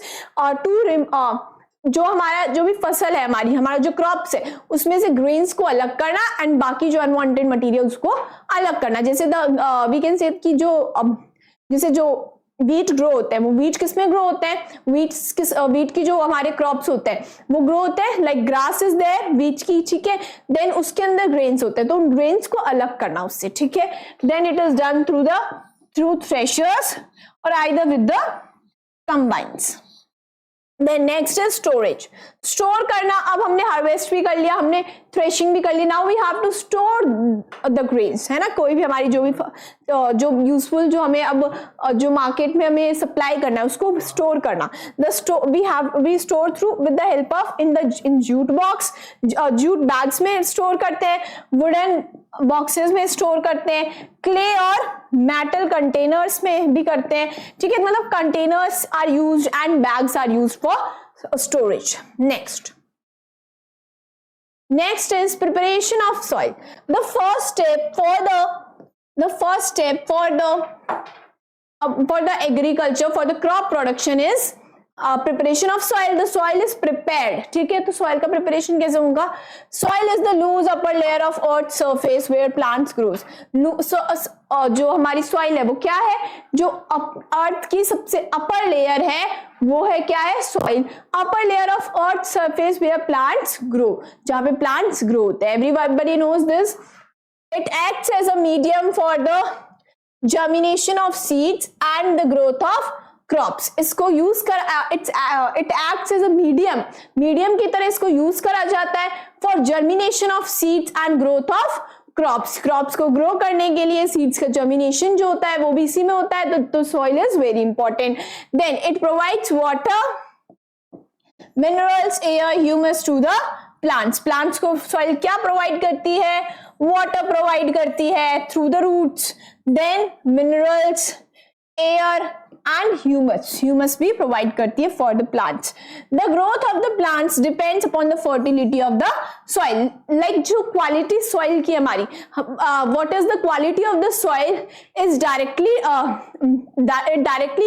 Speaker 1: जो भी फसल है हमारा जो क्रॉप्स है उसमें से ग्रेन्स को अलग करना एंड बाकी जो अनवांटेड मटेरियल्स को अलग करना. जैसे वी कैन से कि जैसे जो वीट ग्रो होता है, वो वीट किसमें ग्रो होते हैं? वीट की जो हमारे क्रॉप्स होते हैं वो ग्रो होते हैं like grass is there wheat की, ठीक है. देन उसके अंदर ग्रेन्स होते हैं, तो उन ग्रेन्स को अलग करना उससे, ठीक है. Then it is done through threshers और either with the combines. Then next is storage. Store करना. अब हमने हार्वेस्ट भी कर लिया, हमने थ्रेशिंग भी कर ली, now we have to store the grains, है ना. कोई भी हमारी जो यूजफुल जो हमें अब जो मार्केट में हमें सप्लाई करना है उसको स्टोर करना. We store through with the help of in jute box. Jute bags में स्टोर करते हैं, वुडन बॉक्सेस में स्टोर करते हैं, क्ले और मेटल कंटेनर्स में भी करते हैं, ठीक है. मतलब containers are used and bags are used for storage. Next is preparation of soil. The first step for the agriculture, for the crop production is preparation of soil, the soil is prepared, ठीक है। तो soil का preparation कैसे होगा? Soil is the loose upper layer of earth surface where plants grows. जो हमारी soil है वो क्या है? जो अर्थ की सबसे अपर लेयर है वो है क्या है? Soil. Upper layer of earth surface where plants grow, जहां पे प्लांट्स ग्रो होते हैं। Everybody knows this. It acts as a medium for the germination of seeds and the growth of crops। इसको यूज कर it acts as a medium की तरह इसको use करा जाता है for germination of seeds and growth of crops को grow करने के लिए सीड्स का जर्मिनेशन जो होता है वो भी इसी में होता है। तो soil is very important. Then it provides water, minerals, air, humus to the plants को सॉइल क्या प्रोवाइड करती है? वाटर प्रोवाइड करती है through the roots, then minerals, air and humus भी प्रोवाइड करती है for the plants. The growth of the plants depends upon the fertility of the soil. Like जो क्वालिटी सॉइल की हमारी, what is the quality of the soil is directly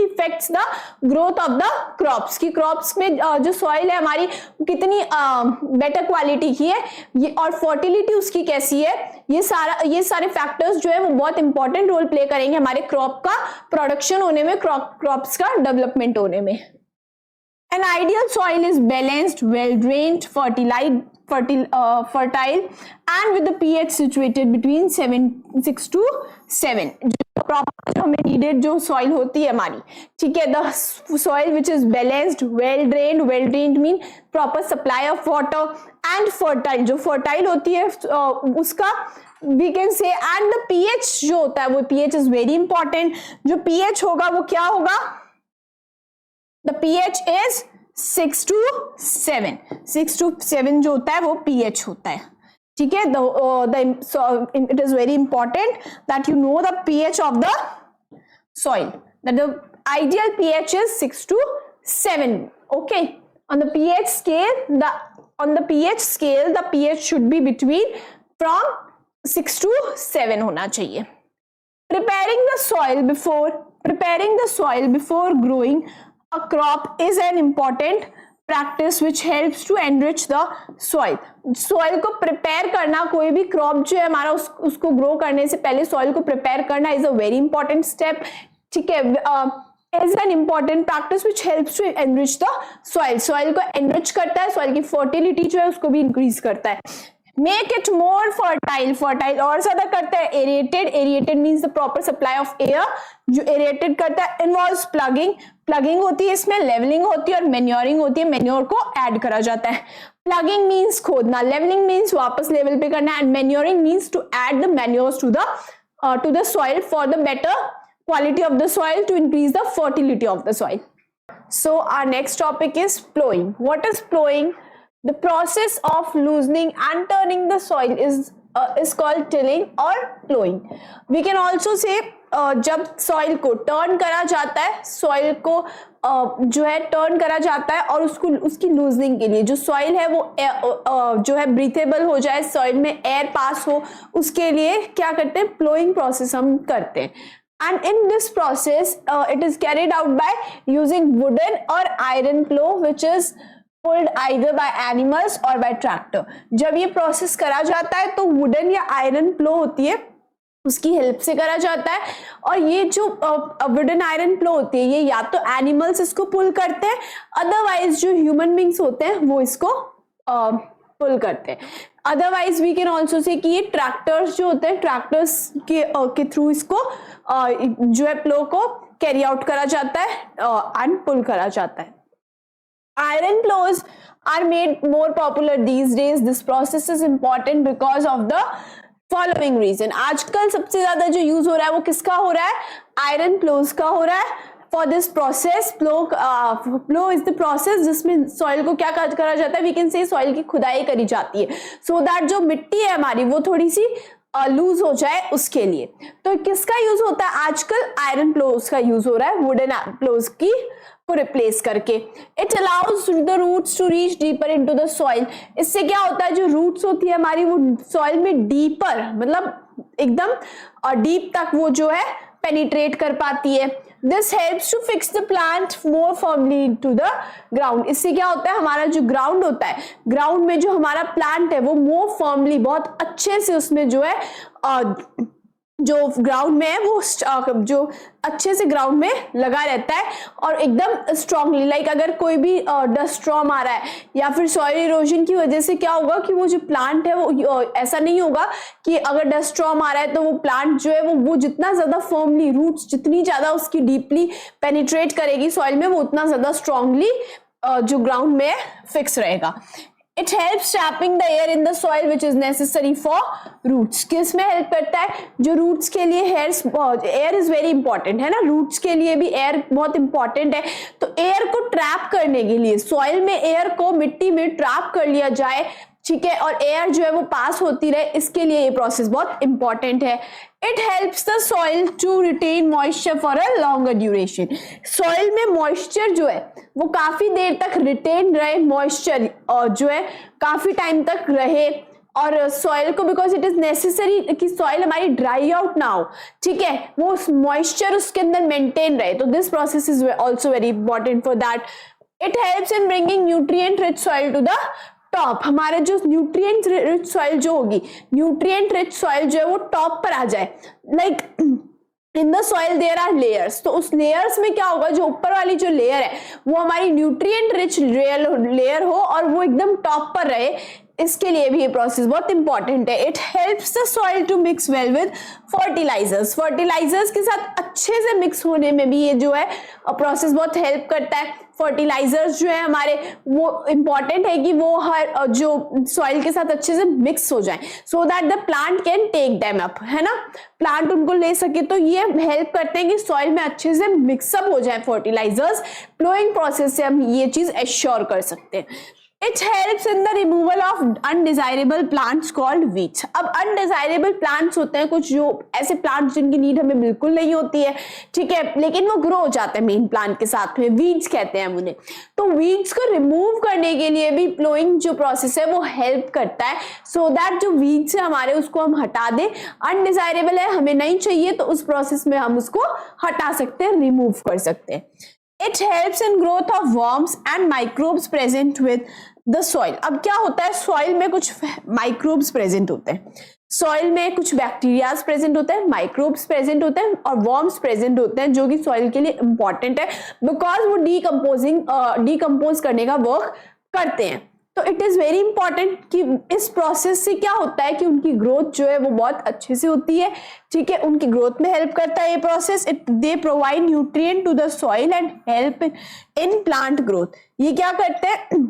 Speaker 1: effects the growth of the crops. की crops में जो soil है हमारी कितनी better quality की है ये, और फर्टिलिटी उसकी कैसी है, ये सारे फैक्टर्स जो है वो बहुत इंपॉर्टेंट रोल प्ले करेंगे हमारे क्रॉप का प्रोडक्शन होने में, क्रॉप्स का डेवलपमेंट होने में। An ideal soil is balanced, well drained, fertile and with the pH situated between 6 to 7। Proper हमें नीडेड जो सॉइल होती है हमारी, ठीक है। The soil which is balanced, well drained mean proper supply of water and fertile, जो fertile होती है उसका we can say, and the pH जो होता है वो पीएच इज वेरी इंपॉर्टेंट। जो पीएच होगा वो क्या होगा? The pH is 6 to 7। 6 to 7 जो होता है वो पीएच होता है, ठीक है। It is very important that you know the pH of the soil, that the ideal pH is 6 to 7। Okay, on the pH scale the pH should be between from 6 to 7 होना चाहिए। Preparing the soil before growing a crop is an important practice which helps to enrich the soil। soil को prepare करना, कोई भी crop जो है हमारा उसको grow करने से पहले soil को prepare करना is a very important step, ठीक है। is an important practice which helps to enrich the soil को enrich करता है, soil की fertility जो है उसको भी increase करता है। Make it more fertile और ज्यादा करता है। aerated means the proper supply of air, जो aerated करता है। involves plugging होती है इसमें, leveling होती है और manuring होती है, manure को add करा जाता है। plugging means खोदना, leveling means वापस level पे करना, and manuring means to add the manures to the soil for the better quality of the soil, to increase the fertility of the soil। So our next topic is plowing। What is plowing? The process of loosening and turning the soil is called tilling or plowing। We can also say जब soil को turn करा जाता है, soil को जो है turn करा जाता है और उसकी loosening के लिए जो soil है वो जो है breathable हो जाए, soil में air pass हो, उसके लिए क्या करते हैं? plowing process हम करते हैं। And in this process it is carried out by using wooden or iron plow which is pulled either by animals or by tractor। जब ये प्रोसेस करा जाता है तो वुडन या आयरन प्लो होती है उसकी हेल्प से करा जाता है, और ये जो वुडन आयरन प्लो होती है ये या तो एनिमल्स इसको पुल करते हैं, अदरवाइज जो ह्यूमन बींग्स होते हैं वो इसको पुल करते हैं। Otherwise we can also say कि ये ट्रैक्टर्स जो होते हैं, ट्रैक्टर्स के थ्रू इसको जो है प्लो को कैरी आउट करा जाता है एंड पुल करा जाता है। Iron plows are made more popular these days। This process is important because of the following reason। आजकल सबसे ज्यादा जो यूज हो रहा है वो किसका हो रहा है? आयरन प्लोज का हो रहा है। For this process, plow is the process जिसमें सॉइल को क्या करा जाता है? We can say सॉइल की खुदाई करी जाती है, so that जो मिट्टी है हमारी वो थोड़ी सी लूज हो जाए उसके लिए। तो किसका यूज होता है आजकल? आयरन प्लोज का यूज हो रहा है वुडन प्लोज की को रिप्लेस करके। It allows the roots to reach deeper into the soil. इससे क्या होता है? जो रूट्स होती है हमारी वो सॉइल में डीपर, मतलब एकदम डीप तक वो जो है पेनिट्रेट कर पाती है। This helps to fix the plant more firmly to the ground. इससे क्या होता है, हमारा जो ग्राउंड होता है, ग्राउंड में जो हमारा प्लांट है वो मोर फर्मली, बहुत अच्छे से उसमें जो है जो ग्राउंड में है वो जो अच्छे से ग्राउंड में लगा रहता है और एकदम स्ट्रांगली। लाइक अगर कोई भी डस्ट स्टॉर्म आ रहा है या फिर सॉइल इरोजन की वजह से क्या होगा कि वो जो प्लांट है वो ऐसा नहीं होगा कि अगर डस्ट स्टॉर्म आ रहा है तो वो प्लांट जो है वो जितना ज्यादा फर्मली, रूट्स जितनी ज्यादा उसकी डीपली पेनिट्रेट करेगी सॉइल में, वो उतना ज्यादा स्ट्रांगली जो ग्राउंड में फिक्स रहेगा। It helps trapping the air in the soil which is necessary for roots। किस में हेल्प करता है, जो रूट्स के लिए एयर इज वेरी इंपॉर्टेंट है ना, रूट्स के लिए भी एयर बहुत इंपॉर्टेंट है। तो एयर को ट्रैप करने के लिए, सॉइल में एयर को मिट्टी में ट्रैप कर लिया जाए, ठीक है, और एयर जो है वो पास होती रहे, इसके लिए ये प्रोसेस बहुत इंपॉर्टेंट है। It helps the soil to retain moisture for a longer duration. Soil में मॉइस्चर जो है वो काफी देर तक रिटेन रहे, मॉइस्चर जो है काफी टाइम तक रहे, और सॉइल को बिकॉज इट इज नेसेसरी कि सॉइल हमारी ड्राई आउट ना हो, ठीक है, वो मॉइस्चर उसके अंदर मेंटेन रहे। तो this process is also very important for that. It helps in bringing nutrient rich soil to the top. हमारे जो न्यूट्रिएंट रिच सॉइल जो होगी, न्यूट्रिएंट रिच सॉइल जो है वो टॉप पर आ जाए। Like in the soil there are layers, तो उस लेयर्स में क्या होगा, जो ऊपर वाली जो लेयर है वो हमारी न्यूट्रिएंट रिच लेयर हो और वो एकदम टॉप पर रहे, इसके लिए भी ये प्रोसेस बहुत इंपॉर्टेंट है। It helps the soil to mix well with fertilisers. Fertilisers के साथ अच्छे से मिक्स होने में भी ये जो है प्रोसेस बहुत हेल्प करता है। फर्टिलाइजर्स जो है हमारे वो इंपॉर्टेंट है कि वो हर जो सॉइल के साथ अच्छे से मिक्स हो जाए, so that the plant can take them up, है ना, प्लांट उनको ले सके। तो ये हेल्प करते हैं कि सॉइल में अच्छे से मिक्सअप हो जाए फर्टिलाइजर्स। प्लोइंग प्रोसेस से हम ये चीज एश्योर कर सकते हैं। It helps in the removal of undesirable plants called weeds। अब undesirable plants होते हैं कुछ जो ऐसे plants जिनकी नीड हमें बिल्कुल नहीं होती है, ठीक है, लेकिन वो ग्रो हो जाते हैं मेन प्लांट के साथ में, weeds कहते हैं उन्हें। तो weeds को रिमूव करने के लिए भी प्लोइंग जो प्रोसेस है वो हेल्प करता है, सो दैट जो weeds है हमारे उसको हम हटा दें। अनडिजायरेबल है, हमें नहीं चाहिए, तो उस प्रोसेस में हम उसको हटा सकते हैं, रिमूव कर सकते हैं। It helps in growth of worms and microbes present with the soil। अब क्या होता है, सॉइल में कुछ माइक्रोब्स प्रेजेंट होते हैं, सॉइल में कुछ बैक्टीरियाज प्रेजेंट होते हैं, माइक्रोब्स प्रेजेंट होते हैं और वर्म्स प्रेजेंट होते हैं, जो कि सॉइल के लिए इंपॉर्टेंट है बिकॉज वो डिकम्पोज करने का वर्क करते हैं। तो इट इज वेरी इंपॉर्टेंट कि इस प्रोसेस से क्या होता है कि उनकी ग्रोथ जो है वो बहुत अच्छे से होती है, ठीक है, उनकी ग्रोथ में हेल्प करता है ये process. They provide nutrient to the soil and help in plant growth. ये क्या करते हैं,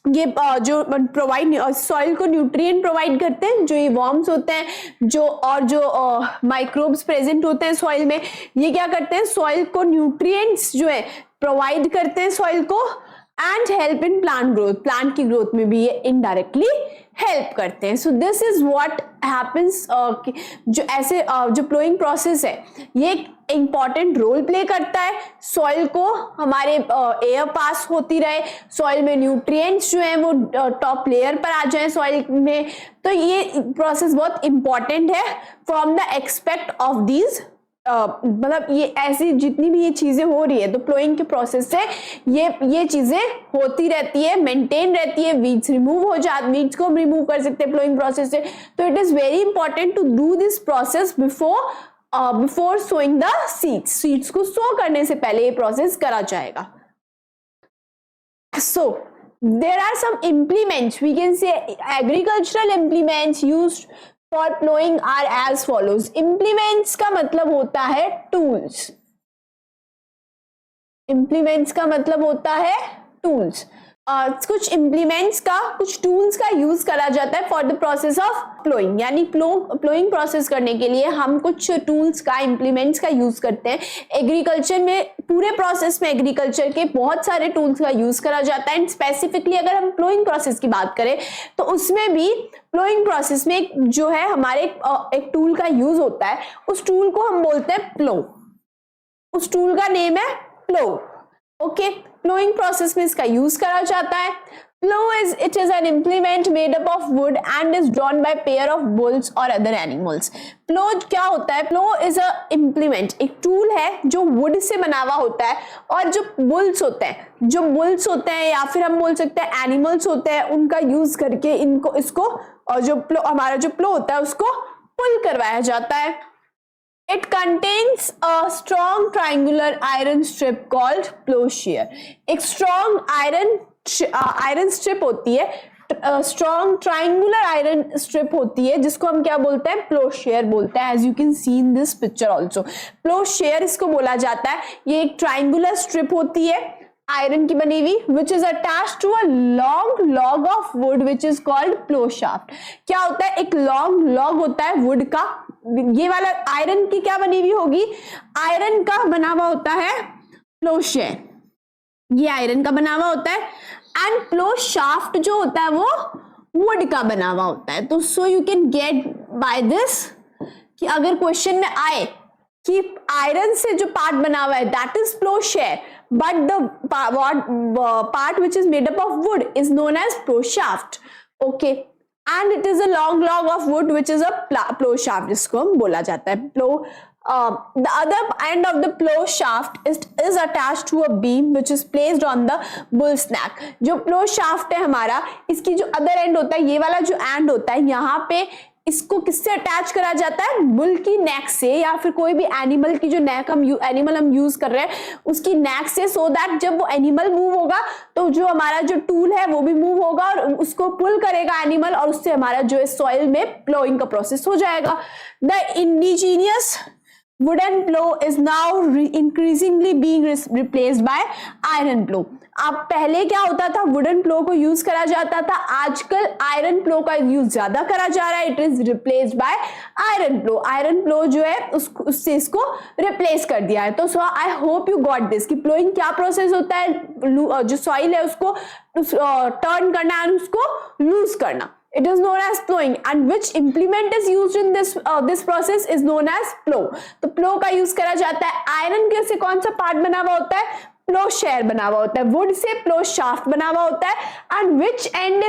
Speaker 1: ये जो प्रोवाइड सॉइल को न्यूट्रिएंट प्रोवाइड करते हैं, जो ये वर्म्स होते हैं जो माइक्रोब्स प्रेजेंट होते हैं सॉइल में, ये क्या करते हैं, सॉइल को न्यूट्रिएंट्स जो है प्रोवाइड करते हैं सॉइल को, and help in plant growth. Plant की ग्रोथ में भी ये इनडायरेक्टली हेल्प करते हैं। So this is what happens. जो ऐसे जो प्लोइंग प्रोसेस है ये एक इंपॉर्टेंट रोल प्ले करता है, सॉइल को हमारे एयर पास होती रहे, सॉइल में न्यूट्रिएंट्स जो हैं वो टॉप लेयर पर आ जाए सॉइल में। तो ये प्रोसेस बहुत इंपॉर्टेंट है from the expect of these मतलब ये ऐसी जितनी भी ये चीजें हो रही है, तो प्लोइंग के प्रोसेस से ये चीजें होती रहती है, मेंटेन रहती है, वीड्स रिमूव हो जाती, वीड्स को रिमूव कर सकते हैं प्लोइंग प्रोसेस से। तो it is very important to do this process before sowing the seeds को सो करने से पहले ये प्रोसेस करा जाएगा। So there are some implements, we can say agricultural implements used for plowing are as follows। implements का मतलब होता है tools। implements का मतलब होता है tools। कुछ implements का, कुछ tools का यूज करा जाता है for the process of ploughing, यानी प्लोइंग प्रोसेस करने के लिए हम कुछ टूल्स का, implements का यूज करते हैं। एग्रीकल्चर में, पूरे प्रोसेस में एग्रीकल्चर के बहुत सारे टूल्स का यूज करा जाता है। एंड स्पेसिफिकली अगर हम प्लोइंग प्रोसेस की बात करें तो उसमें भी प्लोइंग प्रोसेस में जो है हमारे एक टूल का यूज होता है, उस टूल को हम बोलते हैं प्लो। उस टूल का नेम है प्लो। ओके, प्लोइंग प्रोसेस में इसका यूज करा जाता है। It is an implement made up of wood and is drawn by pair of bulls or other animals. Plow क्या होता है? Plow is a implement, एक टूल है जो wood से बना हुआ होता है, और जो bulls होते हैं या फिर हम बोल सकते हैं animals होते हैं, उनका यूज करके इसको और जो हमारा जो plow होता है उसको पुल करवाया जाता है. It contains a strong triangular iron strip called plowshare. एक strong आयरन स्ट्रिप होती है, स्ट्रॉन्ग ट्राइंगुलर आयरन स्ट्रिप होती है, जिसको हम क्या बोलते हैं? प्लोशेयर बोलते हैं. As you can see in this picture also, ploughshare इसको बोला जाता है. ये एक ट्राइंगुलर स्ट्रिप होती है आयरन की बनी हुई, which is attached to a long log of wood which is called plough shaft. क्या होता है? एक लॉन्ग लॉग होता है वुड का. ये वाला आयरन की क्या बनी हुई होगी? आयरन का बना हुआ होता है प्लोशेयर. ये आयरन का बना हुआ होता है. एंड प्लो शाफ्ट जो होता है वो वुड का बना हुआ होता है. तो so you can get by this कि अगर क्वेश्चन में आए कि आयरन से जो पार्ट बना हुआ है that is ploughshare, but the part which is made up of wood is known as plough shaft. Okay, and it is a long log of wood which is a plough shaft, जिसको हम बोला जाता है प्लो. The other end of the plow shaft is attached to a beam which is placed on the bull's neck. जो plow shaft है हमारा, इसकी जो other end होता है, ये वाला जो end होता है, यहाँ पे इसको किससे अटैच करा जाता है? बुल की नेक से, या फिर कोई भी एनिमल की जो नेक एनिमल हम यूज कर रहे हैं उसकी नेक से, सो दैट जब वो एनिमल मूव होगा तो जो हमारा जो टूल है वो भी मूव होगा और उसको पुल करेगा एनिमल, और उससे हमारा जो है सॉइल में प्लोइंग का प्रोसेस हो जाएगा. The indigenous wooden plow is now increasingly being replaced by iron plow. अब पहले क्या होता था? वुडन प्लो को यूज करा जाता था, आजकल आयरन प्लो का यूज ज्यादा करा जा रहा है. It is replaced by iron plough. Iron plough जो है उससे इसको रिप्लेस कर दिया है. तो so I hope you got this कि प्लोइंग क्या प्रोसेस होता है, जो सॉइल है उसको टर्न करना और उसको लूज करना. It is known as plowing, and which implement is used in this process is known as plow. तो plow का यूज करा जाता है. आयरन के से कौन सा पार्ट बना हुआ होता है? प्लोशेयर बना हुआ होता है. वुड से प्लो शाफ्ट बना हुआ होता है. And which end,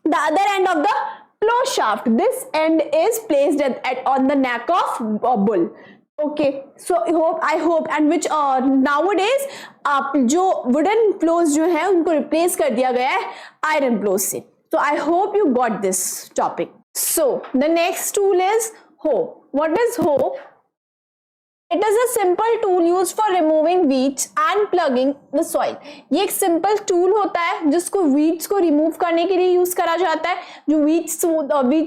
Speaker 1: the other end of the plow shaft, this end is placed on the neck of a bull. Okay, so I hope and which nowadays जो wooden plows जो है उनको replace कर दिया गया है iron plows से. So I hope you got this topic. So the next tool is hoe. What is hoe? It is a simple tool used for removing weeds and plugging the soil. ये एक simple tool होता है जिसको weeds को remove करने के लिए use करा जाता है. जो weeds,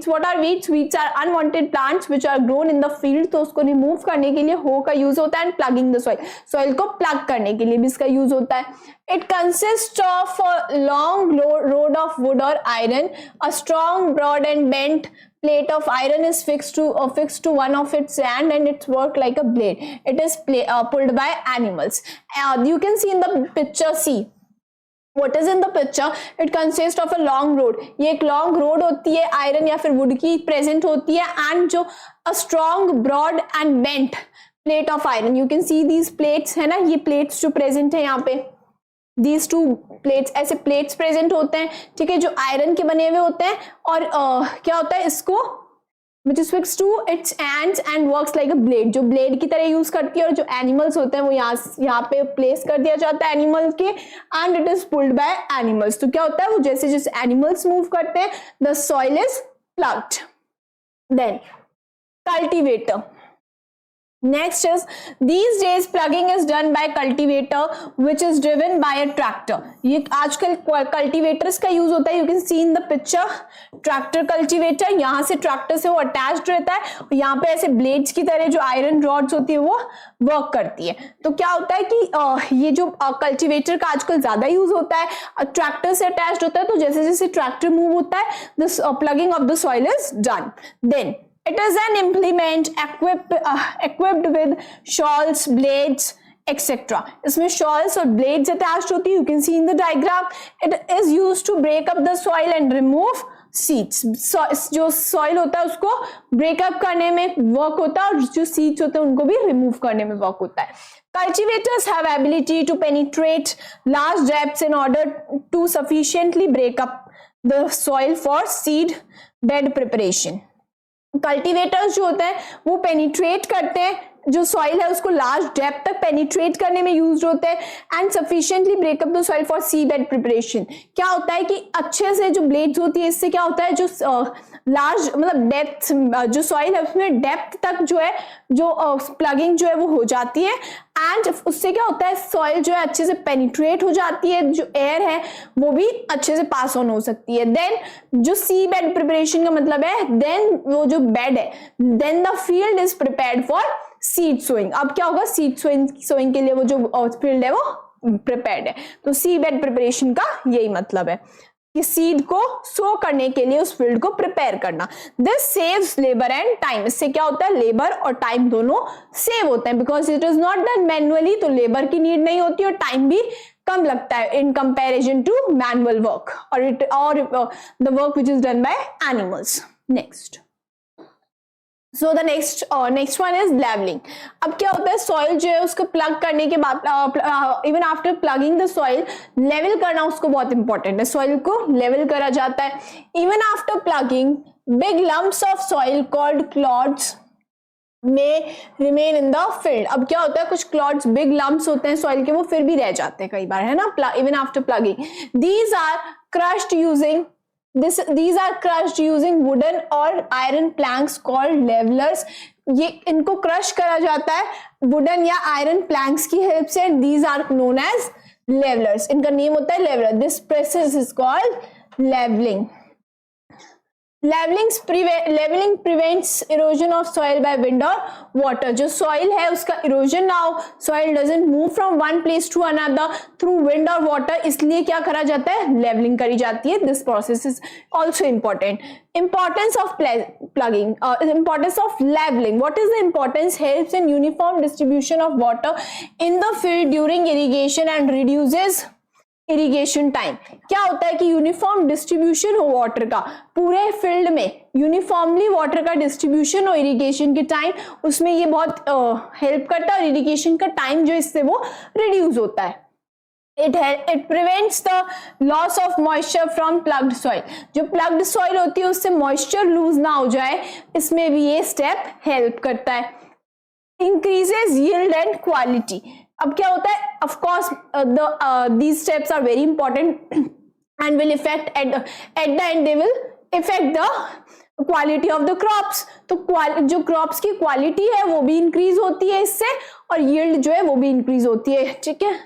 Speaker 1: what are weeds? Weeds are unwanted plants which are grown in the field. तो उसको remove करने के लिए hoe का यूज होता है. and plugging the soil, soil को plug करने के लिए भी इसका यूज होता है. It consists of a long rod of wood or iron. A strong, broad and bent plate of iron is fixed to one of its end, and it's worked like a blade. It is pulled by animals. You can see in the picture. See what is in the picture. It consists of a long rod. ये एक long rod होती है iron या फिर wood की present होती है, and जो a strong, broad and bent plate of iron. You can see these plates है ना, ये plates जो present है यहाँ पे, these two plates, ऐसे plates present होते हैं, ठीक है, जो आयरन के बने हुए होते हैं. और क्या होता है इसको, which is fixed to its ends and works like a blade, जो blade की तरह यूज करती है. और जो animals होते हैं वो यहाँ पे place कर दिया जाता है animal के, and it is pulled by animals. तो क्या होता है, वो जैसे जैसे animals move करते हैं the soil is plugged. Then cultivator. Next is, these days plugging is done by cultivator which is driven by a tractor. ये आजकल cultivators का यूज होता है. You can see in the picture tractor cultivator. यहाँ से tractor से वो attached रहता है. यहाँ पे ऐसे ब्लेड्स की तरह जो आयरन रॉड्स होती है वो वर्क करती है. तो क्या होता है कि ये जो कल्टिवेटर का आजकल ज्यादा यूज होता है, ट्रैक्टर से अटैच्ड होता है. तो जैसे जैसे ट्रैक्टर मूव होता है this ploughing of the soil is done. Then it is an implement equipped with shawls, blades, etc. इसमें shawls और blades attached होती है. You can see in the diagram. It is used to break up the soil and remove seeds, जो soil होता है उसको breakup करने में वर्क होता है और जो सीड्स होते हैं उनको भी रिमूव करने में वर्क होता है. Cultivators have ability to penetrate large depths in order to sufficiently break up the soil for seed bed preparation. Cultivators जो होते हैं वो penetrate करते हैं, जो सॉइल है उसको लार्ज डेप्थ तक पेनिट्रेट करने में यूज होते हैं and sufficiently breakup the soil for seed bed preparation. क्या होता है कि अच्छे से जो ब्लेड्स होती है इससे क्या होता है, जो लार्ज मतलब डेप्थ जो सॉइल है उसमें डेप्थ तक जो है जो प्लगिंग जो है वो हो जाती है एंड उससे क्या होता है सॉइल जो है अच्छे से पेनिट्रेट हो जाती है, जो एयर है वो भी अच्छे से पास ऑन हो सकती है. देन जो सी बेड प्रिपरेशन का मतलब है देन वो जो बेड है then the field is prepared for seed sowing. अब क्या होगा, सीड सोइंग के लिए वो जो फील्ड है वो प्रिपेयर्ड है. तो सी बेड प्रिपरेशन का यही मतलब है कि सीड को सो करने के लिए उस फील्ड को प्रिपेयर करना. This saves labour and time. इससे क्या होता है, लेबर और टाइम दोनों सेव होते हैं because it is not done manually. तो लेबर की नीड नहीं होती और टाइम भी कम लगता है in comparison to manual work और the work which is done by animals. Next, so the next one is levelling. अब क्या होता है, सॉइल जो है उसको प्लग करने के बाद even after plugging the soil level करना उसको बहुत इंपॉर्टेंट है. सॉइल को लेवल करा जाता है. Even after ploughing big lumps of soil called clods में रिमेन इन द फील्ड. अब क्या होता है, कुछ क्लॉड्स बिग लम्प्स होते हैं सॉइल के वो फिर भी रह जाते हैं कई बार, है ना, even after ploughing. These are crushed using these are crushed using wooden or iron planks called levelers. ये इनको क्रश करा जाता है वुडन या आयरन प्लैंक्स की हेल्प से. these are known as levelers. इनका नेम होता है leveler. this process is called leveling. Leveling prevents erosion of soil by wind or water. जो soil है उसका erosion ना हो, soil doesn't move from one place to another through wind or water, इसलिए क्या करा जाता है, leveling करी जाती है. This process is also important. Importance of plugging, importance of leveling. What is the importance? Helps in uniform distribution of water in the field during irrigation and reduces irrigation time. क्या होता है कि uniform distribution हो water का, पूरे field में uniformly water का distribution हो इरिगेशन के टाइम, उसमें ये बहुत हेल्प करता है और इरिगेशन का टाइम जो इससे वो रिड्यूस होता है. It prevents the loss of moisture from plugged soil. जो plugged soil होती है उससे moisture lose ना हो जाए, इसमें भी ये स्टेप हेल्प करता है. Increases yield and quality. अब क्या होता है, of course these steps are very important and will affect at the end they will affect the quality of the crops. तो जो crops की quality है वो भी increase होती है इससे और yield जो है वो भी increase होती है. ठीक है,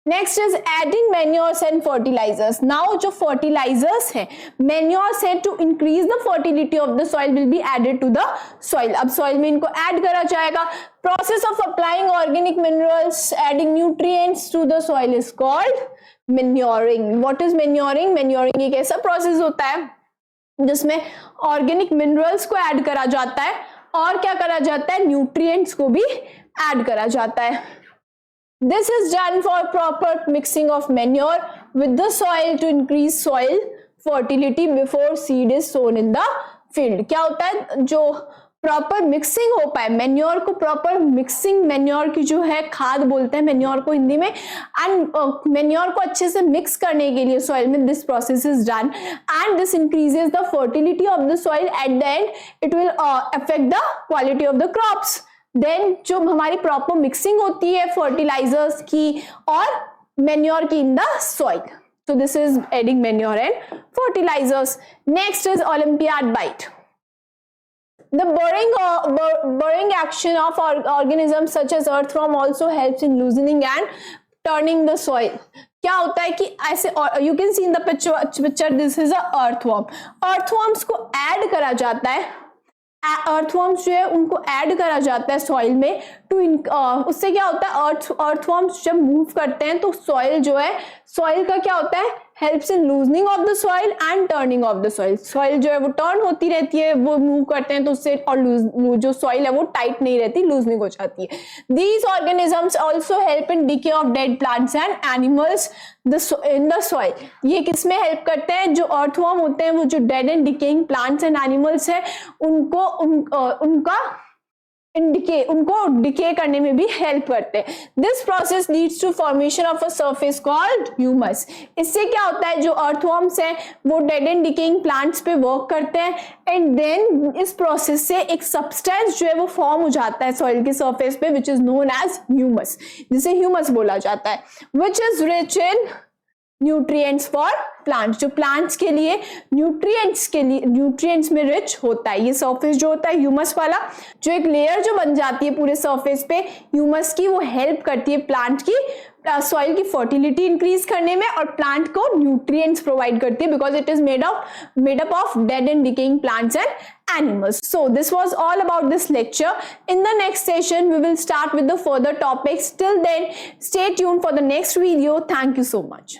Speaker 1: next is adding manures and fertilisers. Now जो फर्टिलाइजर्स है, मैन्योर्स है to increase the fertility of the soil will be added to the soil. अब सॉइल में इनको ऐड करा जाएगा. Process of applying organic minerals adding nutrients to the soil is called manuring. What is manuring? Manuring एक ऐसा process होता है जिसमें ऑर्गेनिक मिनरल्स को ऐड करा जाता है और क्या करा जाता है, न्यूट्रिएंट्स को भी ऐड करा जाता है. This is done for proper mixing of manure with the soil to increase soil fertility before seed is sown in the field. क्या होता है, जो प्रॉपर मिक्सिंग हो पाए मैन्योर को, प्रॉपर मिक्सिंग मैन्योर की जो है खाद बोलते हैं मैन्योर को हिंदी में, एंड मैन्योर को अच्छे से मिक्स करने के लिए सॉइल में this process is done and this increases the fertility of the soil. At the end it will affect the quality of the crops. Then जो हमारी प्रॉपर मिक्सिंग होती है फर्टिलाइजर्स की और मैन्योर की इन the soil. So this is adding manure and fertilizers. Next is Olympiad bite. The burrowing action of organisms such as earthworm also helps in loosening and turning the soil. क्या होता है कि ऐसे you can see in the picture this is a earthworm. Earthworms को add करा जाता है. Earthworms जो है उनको ऐड करा जाता है सॉइल में टू उससे क्या होता है, अर्थवर्म्स जब मूव करते हैं तो सॉइल जो है, सॉइल का क्या होता है, helps in loosening of the soil and turning of the soil. Soil जो है वो टर्न होती रहती है, वो मूव करते हैं तो उससे, और जो सॉइल है वो टाइट नहीं रहती, लूजनिंग हो जाती है। These organisms also help in decay of dead plants and animals in the soil. ये किसमें हेल्प करते हैं? जो अर्थवर्म होते हैं, वो जो dead and decaying plants and animals है उनको उनको डिके करने में भी हेल्प करते हैं। This process leads to formation of a surface called humus. इससे क्या होता है, जो अर्थवर्म्स हैं वो डेड एंड डिकेइंग प्लांट्स पे वर्क करते हैं एंड देन इस प्रोसेस से एक सब्सटेंस जो है वो फॉर्म हो जाता है सॉइल के सरफेस पे, which is known as humus, जिसे ह्यूमस बोला जाता है, which is rich in nutrients for plants. जो प्लांट्स के लिए न्यूट्रिएंट्स में रिच होता है। ये सरफेस जो होता है ह्यूमस वाला, जो एक लेयर जो बन जाती है पूरे सरफेस पे ह्यूमस की, वो हेल्प करती है प्लांट की सॉइल की फर्टिलिटी इंक्रीज करने में और प्लांट को न्यूट्रिएंट्स प्रोवाइड करती है, because it is made up of dead and decaying plants and animals. So this was all about this lecture. In the next session we will start with the further topics. Till then, stay tuned for the next video. Thank you so much.